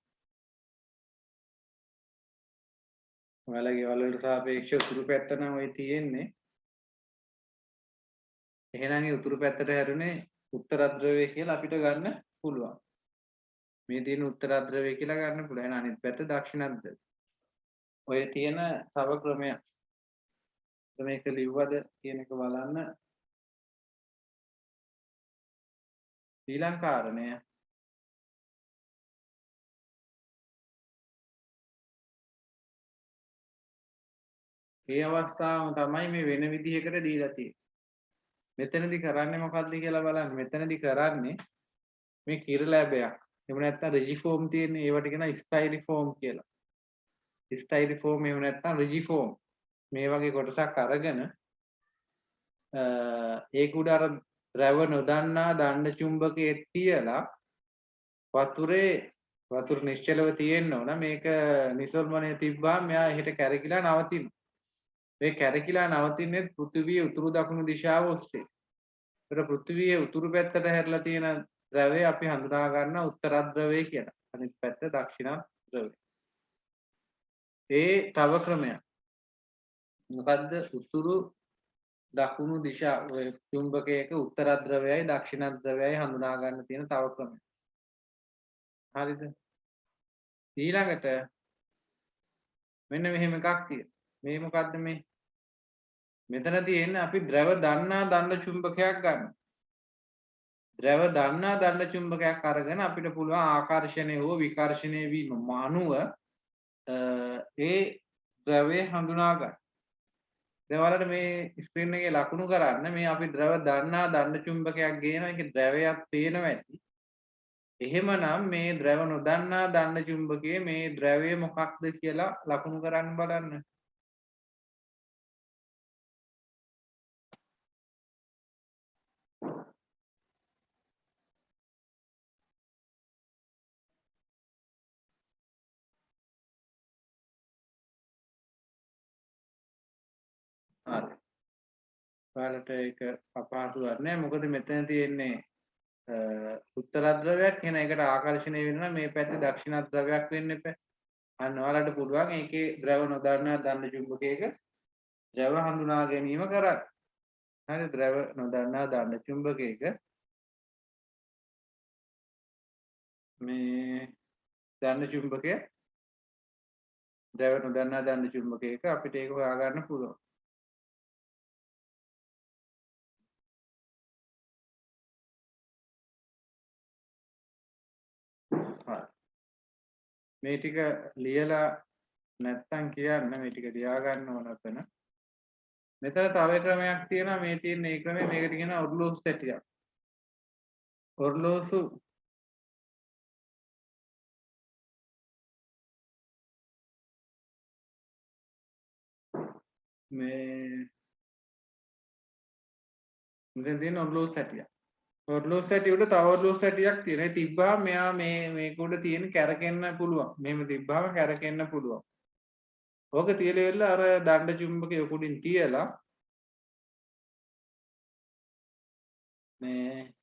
ඔයාලගේ වල වලට සාපේක්ෂව උතුරු පැත්ත නම් ඔය තියෙන්නේ. එහෙනම් ඒ උතුරු පැත්තට හැරුණේ උත්තර ධ්‍රවය කියලා අපිට ගන්න පුළුවන්. මේ තියෙන උත්තර ධ්‍රවය කියලා ගන්න පුළුවන්. එහෙනම් අනිත් පැත්ත දක්ෂිණ ධ්‍රවය. ඔය තියෙන තව ක්‍රමයක්. මේක ලිව්වද කියන එක බලන්න. ශ්‍රී ලංකාරණය මේ අවස්ථාවම තමයි මේ වෙන විදිහකට දීලා තියෙන්නේ. මෙතනදී කරන්නේ මොකක්ද කියලා බලන්න. මෙතනදී කරන්නේ මේ කිරලැබයක්. එහෙම නැත්නම් රිජිෆෝම් තියෙන ඒවට කියන ස්ටයිලිෆෝම් කියලා. ස්ටයිලිෆෝම් එහෙම නැත්නම් රිජිෆෝම් මේ වගේ කොටසක් අරගෙන ඒක උඩ අර ද්‍රව නොදන්නා දණ්ඩ චුම්බකයේ තියලා වතුර නිශ්චලව තියෙන්න ඕන. මේක නිසල්මනේ තිබ්බාම මෙයා එහෙට කැරකිලා නවතිනවා. මේ කැරකිලා නවතින්නේ පෘථිවිය උතුරු දකුණු දිශාව ඔස්සේ. ඒතර පෘථිවියේ උතුරු පැත්තට හැරිලා තියෙන ද්‍රවය අපි හඳුනා ගන්න උත්තර ද්‍රවය කියලා. අනිත් පැත්ත දක්ෂිණ ද්‍රවය. ඒ තව ක්‍රමයක්. මොකද්ද? උතුරු දකුණු දිශා චුම්බකයක උත්තර ද්‍රවයයි දක්ෂිණ ද්‍රවයයි හඳුනා ගන්න තියෙන තව ක්‍රමයක්. හරිද? ඊළඟට මෙන්න මෙහෙම එකක් තියෙනවා. මේ මොකද්ද මේ? මෙතන තියෙන්නේ අපි ද්‍රව දන්නා දණ්ඩ චුම්බකයක් ගන්න. ද්‍රව දන්නා දණ්ඩ චුම්බකයක් අරගෙන අපිට පුළුවන් ආකර්ෂණය හෝ විකර්ෂණය වීම අනුව ඒ ද්‍රවය හඳුනා ගන්න. දැන් ඔයාලට මේ ස්ක්‍රීන් එකේ ලකුණු කරන්න මේ අපි ද්‍රව දන්නා දණ්ඩ චුම්බකයක් ගේනවා. ඒකේ ද්‍රවයක් පේනවා ඇති. එහෙමනම් මේ ද්‍රව නොදන්නා දණ්ඩ චුම්බකයේ මේ ද්‍රවය මොකක්ද කියලා ලකුණු කරන්න බලන්න. හරි. ඔයාලට ඒක අපහසුවක් නෑ. මොකද මෙතන තියෙන්නේ උත්තර ද්‍රවයක් කියන එකට ආකර්ෂණය වෙනවා මේ පැත්තේ දක්ෂිණ ද්‍රවයක් වෙන්න එපා. අන්න ඔයාලට පුළුවන් ඒකේ ද්‍රව නොදන්නා දණ්ඩ චුම්බකයක ද්‍රව හඳුනා ගැනීම කරන්න. හරි ද්‍රව නොදන්නා දණ්ඩ චුම්බකයක මේ දණ්ඩ චුම්බකය ද්‍රව නොදන්නා දණ්ඩ චුම්බකයක අපිට ඒක හොයාගන්න පුළුවන්. මේ ටික ලියලා නැත්තම් කියන්න මේ ටික ලියා ගන්න ඕන අතන. මෙතන තව ක්‍රමයක් තියෙනවා මේ තියෙන මේ ක්‍රමය මේකට කියනවා ඔර්ලෝසු තැටියක්. ඔර්ලෝසු මේ මෙතන තියෙන ඔර්ලෝසු තැටියක්. ඔර්ලෝසු තැටිය උඩ තව ඔර්ලෝසු තැටියක් තියෙනවා. ඒ තිබ්බාම මෙයා මේක උඩ තියෙන කැරකෙන්න පුළුවන්. මෙහෙම තිබ්බාම කැරකෙන්න පුළුවන්. ඕක තියලා ඉවරලා අර දණ්ඩ චුම්බකය උඩින් තියලා මේ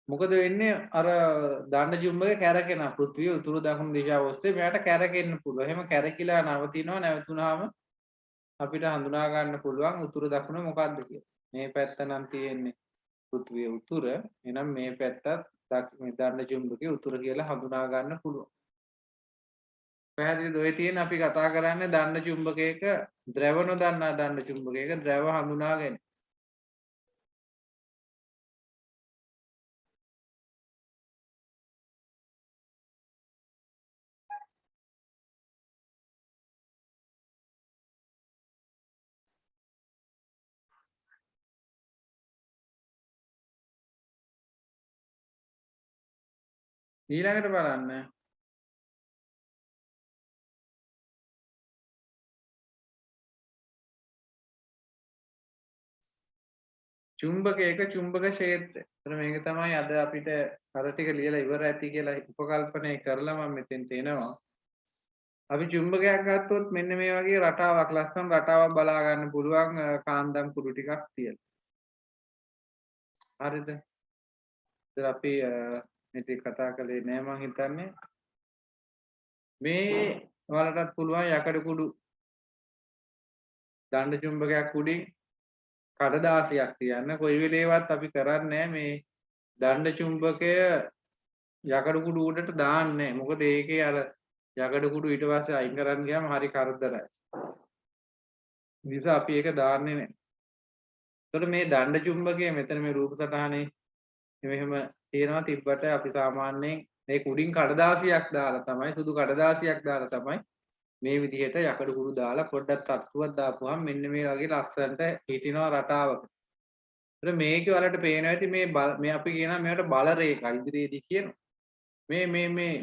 මොකද වෙන්නේ අර දණ්ඩ චුම්බකය කැරකෙන පෘථිවිය උතුරු දකුණු දිශාව ඔස්සේ මෙයාට කැරකෙන්න පුළුවන්. එහෙම කැරකිලා නවතිනවා නැවතුනහම අපිට හඳුනා ගන්න පුළුවන් උතුරු දකුණ මොකක්ද කියලා. මේ පැත්ත නම් තියෙන්නේ පෘථිවිය උතුර. එහෙනම් මේ පැත්තත් දණ්ඩ චුම්බකයේ උතුර කියලා හඳුනා ගන්න පුළුවන්. පැහැදිලිද? ඔය තියෙන අපි කතා කරන්නේ දණ්ඩ චුම්බකයක ද්‍රව නොදන්නා දණ්ඩ චුම්බකයක ද්‍රව හඳුනාගෙන. ඊළඟට බලන්න චුම්බකයක චුම්බක ක්ෂේත්‍රය. එතන මේක තමයි අද අපිට අර ටික ලියලා ඉවර ඇති කියලා උපකල්පනය කරලා මම මෙතෙන්ට එනවා. අපි චුම්බකයක් ගත්තොත් මෙන්න මේ වගේ රටාවක් ලස්සන රටාවක් බලා ගන්න පුළුවන් කාන්දම් කුඩු ටිකක් තියලා. හරිද? ඉතින් අපි මේ ටික කතා කළේ නෑ මං හිතන්නේ. මේ වලටත් පුළුවන් යකඩ කුඩු දණ්ඩ චුම්බකයක් උඩින් කඩදාසියක් තියන්න. කොයි වෙලේවත් අපි කරන්නේ මේ දණ්ඩ චුම්බකය යකඩ කුඩු උඩට දාන්නේ. මොකද ඒකේ අර යකඩ කුඩු ඊට පස්සේ අයින් කරන්න ගියාම හරි කරදරයි. නිසා අපි ඒක දාන්නේ නැහැ. එතකොට මේ දණ්ඩ චුම්බකය මෙතන මේ රූප සටහනේ මෙහෙම තියෙනවා තිබ්බට අපි සාමාන්‍යයෙන් මේ කුඩින් කඩදාසියක් දාලා තමයි සුදු කඩදාසියක් දාලා තමයි මේ විදිහට යකඩ කුඩු දාලා පොඩ්ඩක් තට්ටුවක් දාපුවම මෙන්න මේ වගේ ලස්සනට හිටිනවා රටාවක. ඒත් මේකේ වලට පේනවා ඇති මේ අපි කියනවා මේකට බල රේඛා ඉදිරියේදී කියනවා. මේ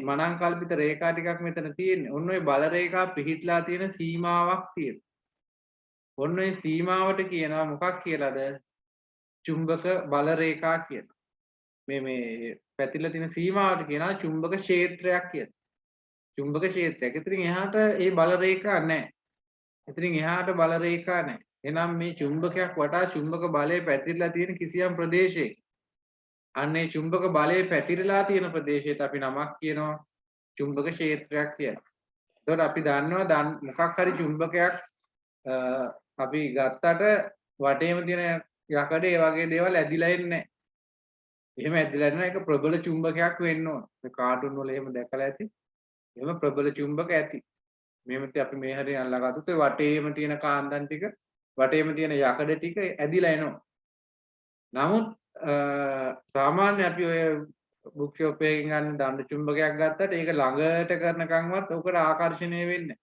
මනං කල්පිත රේඛා ටිකක් මෙතන තියෙන්නේ. ඔන්න ඔය බල රේඛා පිහිටලා තියෙන සීමාවක් තියෙනවා. ඔන්න ඔය සීමාවට කියනවා මොකක් කියලාද? චුම්බක බල රේඛා කියනවා. මේ පැතිරලා තියෙන සීමාවට කියනවා චුම්බක ක්ෂේත්‍රයක් කියලා. චුම්බක ක්ෂේත්‍රයක්. එතනින් එහාට ඒ බල රේඛා නැහැ. එතනින් එහාට බල රේඛා නැහැ. එහෙනම් මේ චුම්බකයක් වටා චුම්බක බලය පැතිරලා තියෙන කිසියම් ප්‍රදේශයක අන්නේ චුම්බක බලය පැතිරලා තියෙන ප්‍රදේශයට අපි නමක් කියනවා චුම්බක ක්ෂේත්‍රයක් කියලා. එතකොට අපි දන්නවා මොකක් හරි චුම්බකයක් අපි ගත්තට වටේම තියෙන යකඩේ වගේ දේවල් ඇදිලා එන්නේ නැහැ. එහෙම ඇදිලා එනවා ඒක ප්‍රබල චුම්බකයක් වෙන්න ඕන. මේ කාටුන් වල එහෙම දැකලා ඇති. එහෙම ප්‍රබල චුම්බක ඇති. මෙහෙම අපි මේ හැරේ අල්ලගත්තොත් ඒ වටේම තියෙන කාන්දන් ටික වටේම තියෙන යකඩ ටික ඇදිලා එනවා. නමුත් සාමාන්‍ය අපි ඔය බුක් ෂොප් එකකින් ගන්න දණ්ඩ චුම්බකයක් ගත්තට ඒක ළඟට කරනකන්වත් උකට ආකර්ෂණය වෙන්නේ නැහැ.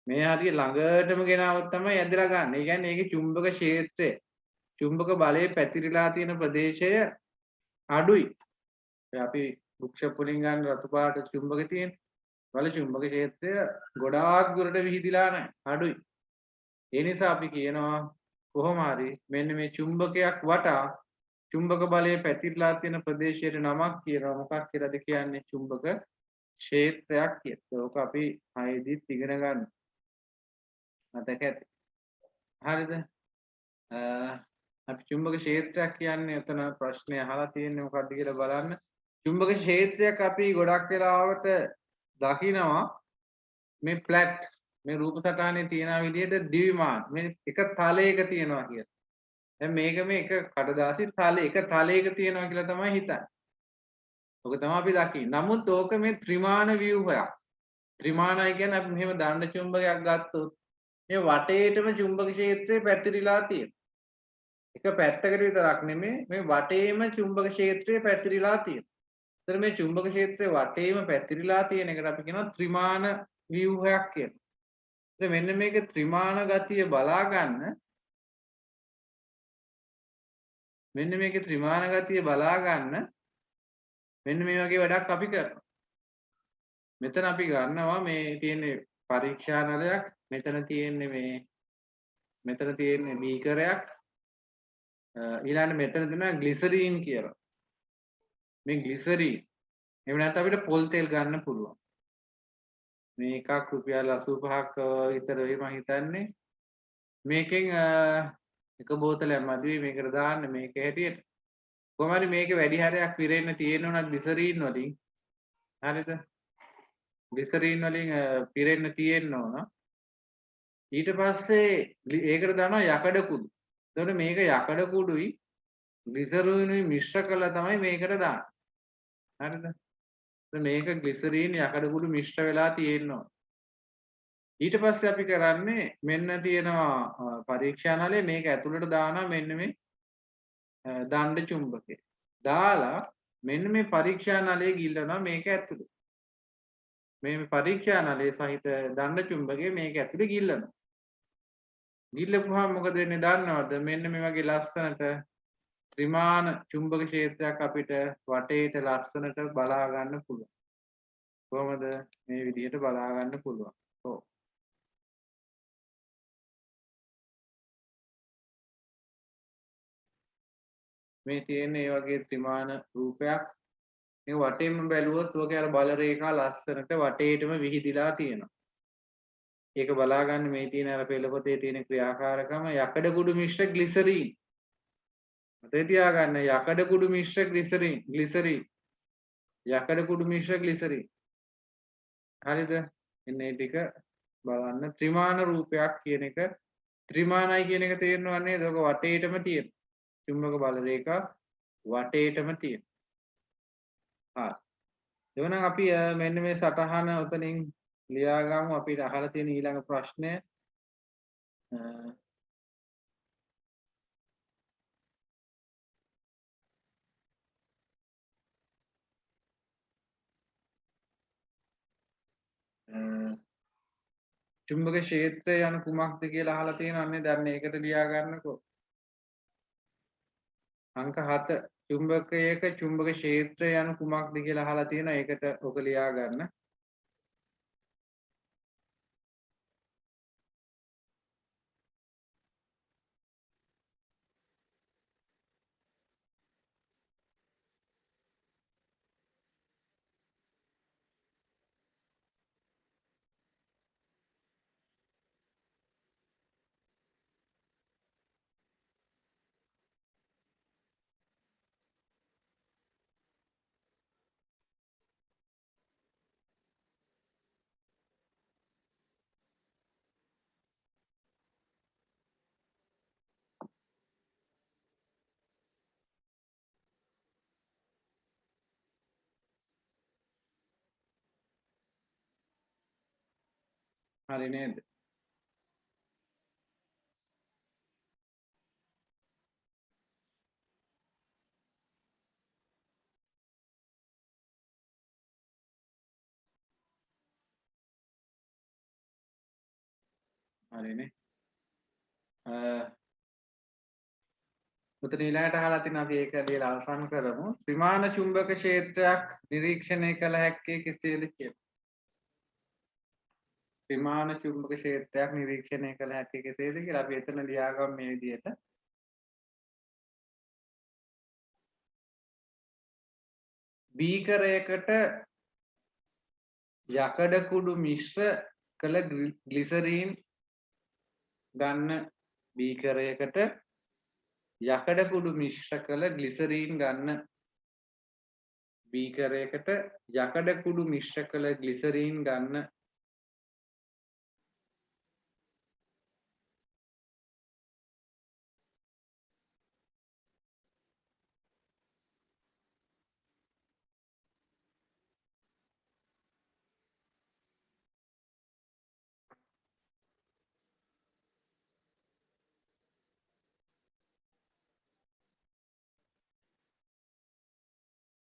මේ හරිය ළඟටම ගෙනාවොත් තමයි ඇදලා ගන්න. ඒ කියන්නේ ඒකේ චුම්බක ක්ෂේත්‍රය චුම්බක බලයේ පැතිරිලා තියෙන ප්‍රදේශය අඩුයි. අපි බුක් ෂොප් වලින් ගන්න රතු පාට චුම්බක තියෙන වල චුම්බක ක්ෂේත්‍රය ගොඩාක් දුරට විහිදිලා නැහැ. අඩුයි. ඒ නිසා අපි කියනවා කොහොම හරි මෙන්න මේ චුම්බකයක් වටා චුම්බක බලයේ පැතිරලා තියෙන ප්‍රදේශයට නමක් කියනවා. මොකක් කියලාද කියන්නේ? චුම්බක ක්ෂේත්‍රයක් කියලා. ඒක අපි 6 දිත් ඉගෙන ගන්න. මතක ඇති. හරිද? අපි චුම්බක ක්ෂේත්‍රයක් කියන්නේ එතන ප්‍රශ්නේ අහලා තියෙන්නේ මොකක්ද කියලා බලන්න. චුම්බක ක්ෂේත්‍රයක් අපි ගොඩක් වෙලාවට දකිනවා මේ ෆ්ලැට් මේ රූප සටහනේ තියෙන විදිහට දිවිමාන මේ එක තලයක තියෙනවා කියලා. දැන් මේක මේ එක කඩදාසි තලයේ එක තලයක තියෙනවා කියලා තමයි හිතන්නේ. ඔක තමයි අපි දකින්නේ. නමුත් ඕක මේ ත්‍රිමාන ව්‍යුහයක්. ත්‍රිමානයි කියන්නේ අපි මෙහෙම දණ්ඩ චුම්බකයක් ගත්තොත් මේ වටේටම චුම්බක ක්ෂේත්‍රය පැතිරිලා තියෙනවා. එක පැත්තකට විතරක් නෙමෙයි මේ වටේම චුම්බක ක්ෂේත්‍රය පැතිරිලා තියෙනවා. එතන මේ චුම්බක ක්ෂේත්‍රයේ වටේම පැතිරිලා තියෙන එකට අපි කියනවා ත්‍රිමාන ව්‍යුහයක් කියලා. ඉතින් මෙන්න මේක ත්‍රිමාන ගතිය බලා ගන්න මෙන්න මේකේ ත්‍රිමාන ගතිය බලා ගන්න මෙන්න මේ වගේ වැඩක් අපි කරනවා. මෙතන අපි ගන්නවා මේ තියෙන පරීක්ෂා නලයක් මෙතන තියෙන්නේ බීකරයක් ඊළඟට මෙතන තියෙනවා ග්ලිසරීන් කියලා. මේ ග්ලිසරීන් එහෙම නැත්නම් අපිට පොල් තෙල් ගන්න පුළුවන්. මේ එකක් රුපියල් 85ක් විතර වෙයි මම හිතන්නේ. මේකෙන් එක බෝතලයක් මදි මේකට දාන්න මේක හැටියට. කොහොම හරි මේක වැඩි හරියක් පිරෙන්න තියෙන උනත් ග්ලිසරීන් වලින් හරිද? ග්ලිසරීන් වලින් පිරෙන්න තියෙන්න ඕන. ඊට පස්සේ ඒකට දානවා යකඩ කුඩු. එතකොට මේක යකඩ කුඩුයි ග්ලිසරීනුයි මිශ්‍ර කරලා තමයි මේකට දාන්නේ. හරිද? මේක ග්ලිසරීන් යකඩ කුඩු මිශ්‍ර වෙලා තියෙනවා. ඊට පස්සේ අපි කරන්නේ මෙන්න තියෙනවා පරීක්ෂා නලය මේක ඇතුළට දානවා මෙන්න මේ දණ්ඩ චුම්බකේ. දාලා මෙන්න මේ පරීක්ෂා නලය ගිල්ලනවා මේක ඇතුළේ. මේ පරීක්ෂා නලය සහිත දණ්ඩ චුම්බකේ මේක ඇතුළේ ගිල්ලනවා. ගිල්ලපුවාම මොකද වෙන්නේ දන්නවද? මෙන්න මේ වගේ ලස්සනට ත්‍රිමාන චුම්බක ක්ෂේත්‍රයක් අපිට වටේට ලස්සනට බලා ගන්න පුළුවන්. කොහොමද මේ විදිහට බලා ගන්න පුළුවන්. ඔව්. මේ තියෙන මේ වගේ ත්‍රිමාන රූපයක් මේ වටේම බැලුවොත් ඔගේ අර බල රේඛා ලස්සනට වටේටම විහිදිලා තියෙනවා. ඒක බලා ගන්න මේ තියෙන අර පෙළ පොතේ තියෙන ක්‍රියාකාරකම යකඩ කුඩු මිශ්‍ර ග්ලිසරීන්. මතක තියාගන්න යකඩ කුඩු මිශ්‍ර ග්ලිසරීන් යකඩ කුඩු මිශ්‍ර ග්ලිසරීන්. හරිද? එන්නේ ටික බලන්න ත්‍රිමාන රූපයක් කියන එක ත්‍රිමානයි කියන එක තේරෙනව නේද? ඔක වටේටම තියෙන. චුම්බක බල රේඛා වටේටම තියෙන. හරි. එවනම් අපි මෙන්න මේ සටහන උතනින් ලියා ගමු අපිට අහලා තියෙන ඊළඟ ප්‍රශ්නය. චුම්බක ක්ෂේත්‍රය යන කුමක්ද කියලා අහලා තියෙනවනේ දැන් ඒකට ලියා ගන්නකෝ. අංක 7 චුම්බකයක චුම්බක ක්ෂේත්‍රය යන කුමක්ද කියලා අහලා තියෙනවා. ඒකට ඔක ලියා ගන්න. හරි නේද? හරිනේ. උතන ඊළඟට අහලා තියෙන අපි ඒක ලියලා අවසන් කරමු. ත්‍රිමාන චුම්බක ක්ෂේත්‍රයක් නිරීක්ෂණය කළ හැක්කේ කෙසේද කියලා. ත්‍රිමාන චුම්බක ක්ෂේත්‍රයක් නිරීක්ෂණය කළ හැක්කේ කෙසේද කියලා අපි එතන ලියාගමු මේ විදිහට. බීකරයකට යකඩ කුඩු මිශ්‍ර කළ ග්ලිසරීන් ගන්න බීකරයකට යකඩ කුඩු මිශ්‍ර කළ ග්ලිසරීන් ගන්න බීකරයකට යකඩ කුඩු මිශ්‍ර කළ ග්ලිසරීන් ගන්න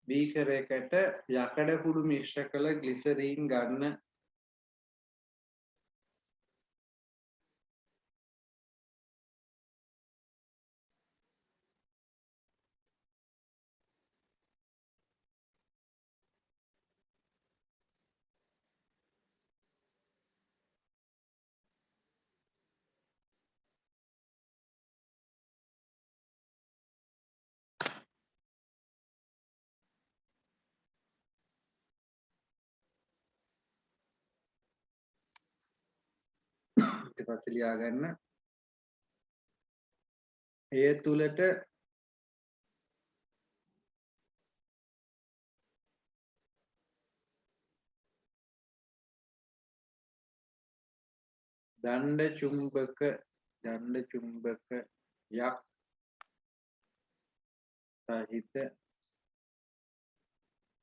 බීකරයකට යකඩ කුඩු මිශ්‍ර කළ ග්ලිසරීන් ගන්න. ඊට පස්සේ ලියා ගන්න. ඒ තුලට දණ්ඩ චුම්බක යක් සහිත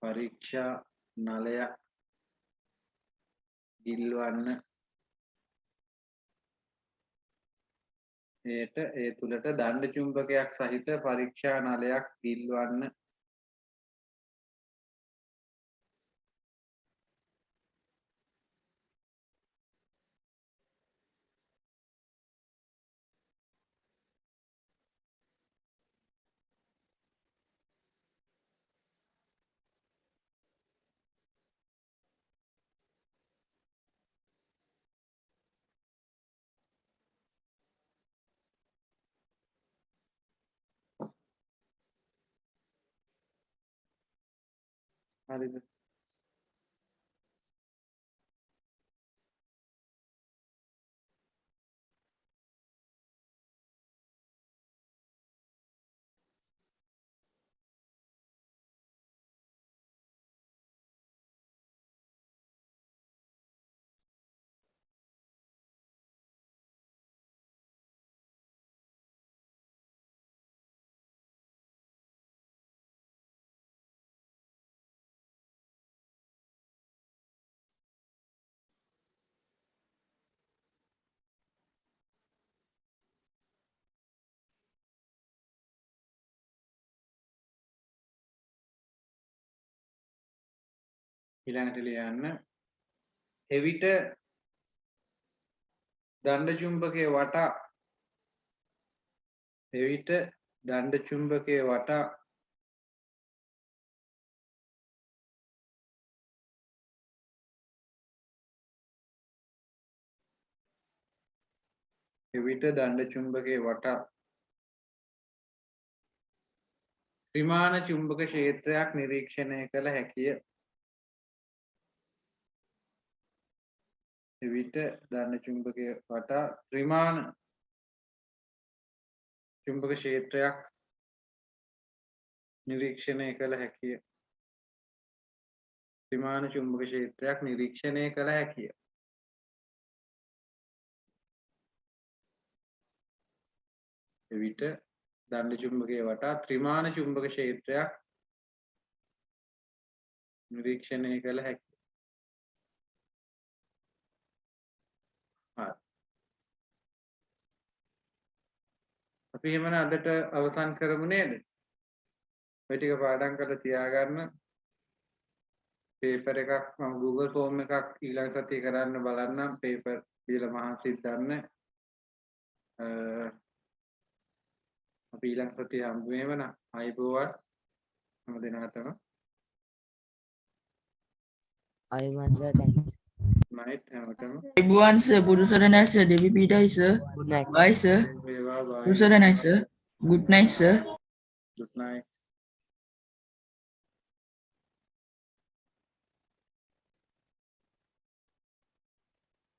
පරීක්ෂා නලයක් ගිල්වන්න. ඒ තුලට දණ්ඩ චුම්බකයක් සහිත පරීක්ෂා නලයක් ගිල්වන්න. හරිද? ඊළඟට ලියන්න. එවිට දණ්ඩ චුම්බකයේ වටා ත්‍රිමාන චුම්බක ක්ෂේත්‍රයක් නිරීක්ෂණය කළ හැකිය. එවිට දණ්ඩ චුම්බකයේ වටා ත්‍රිමාන චුම්බක ක්ෂේත්‍රයක් නිරීක්ෂණය කළ හැකිය. ත්‍රිමාන චුම්බක ක්ෂේත්‍රයක් නිරීක්ෂණය කළ හැකිය. එවිට දණ්ඩ චුම්බකයේ වටා ත්‍රිමාන චුම්බක ක්ෂේත්‍රයක් නිරීක්ෂණය කළ හැකිය. අපි එහෙමනම් අදට අවසන් කරමු නේද? ඔය ටික පාඩම් කරලා තියාගන්න. පේපර් එකක් මම Google ෆෝම් එකක් ඊළඟ සතියේ කරන්න බලන්නම්. පේපර් දීලා මහන්සිත් ගන්න. අපි ඊළඟ සතියේ හම්බ වෙමු නා. අයබෝවන් හැම දිනකටම. අයුවන් සර් thanks. night හැමතෙම. Everyone, sir. Guru Saranai, sir. Devi Pita, sir. Good night. Bye, sir. වේවා bye. Guru Saranai, sir. Good night, sir. good night.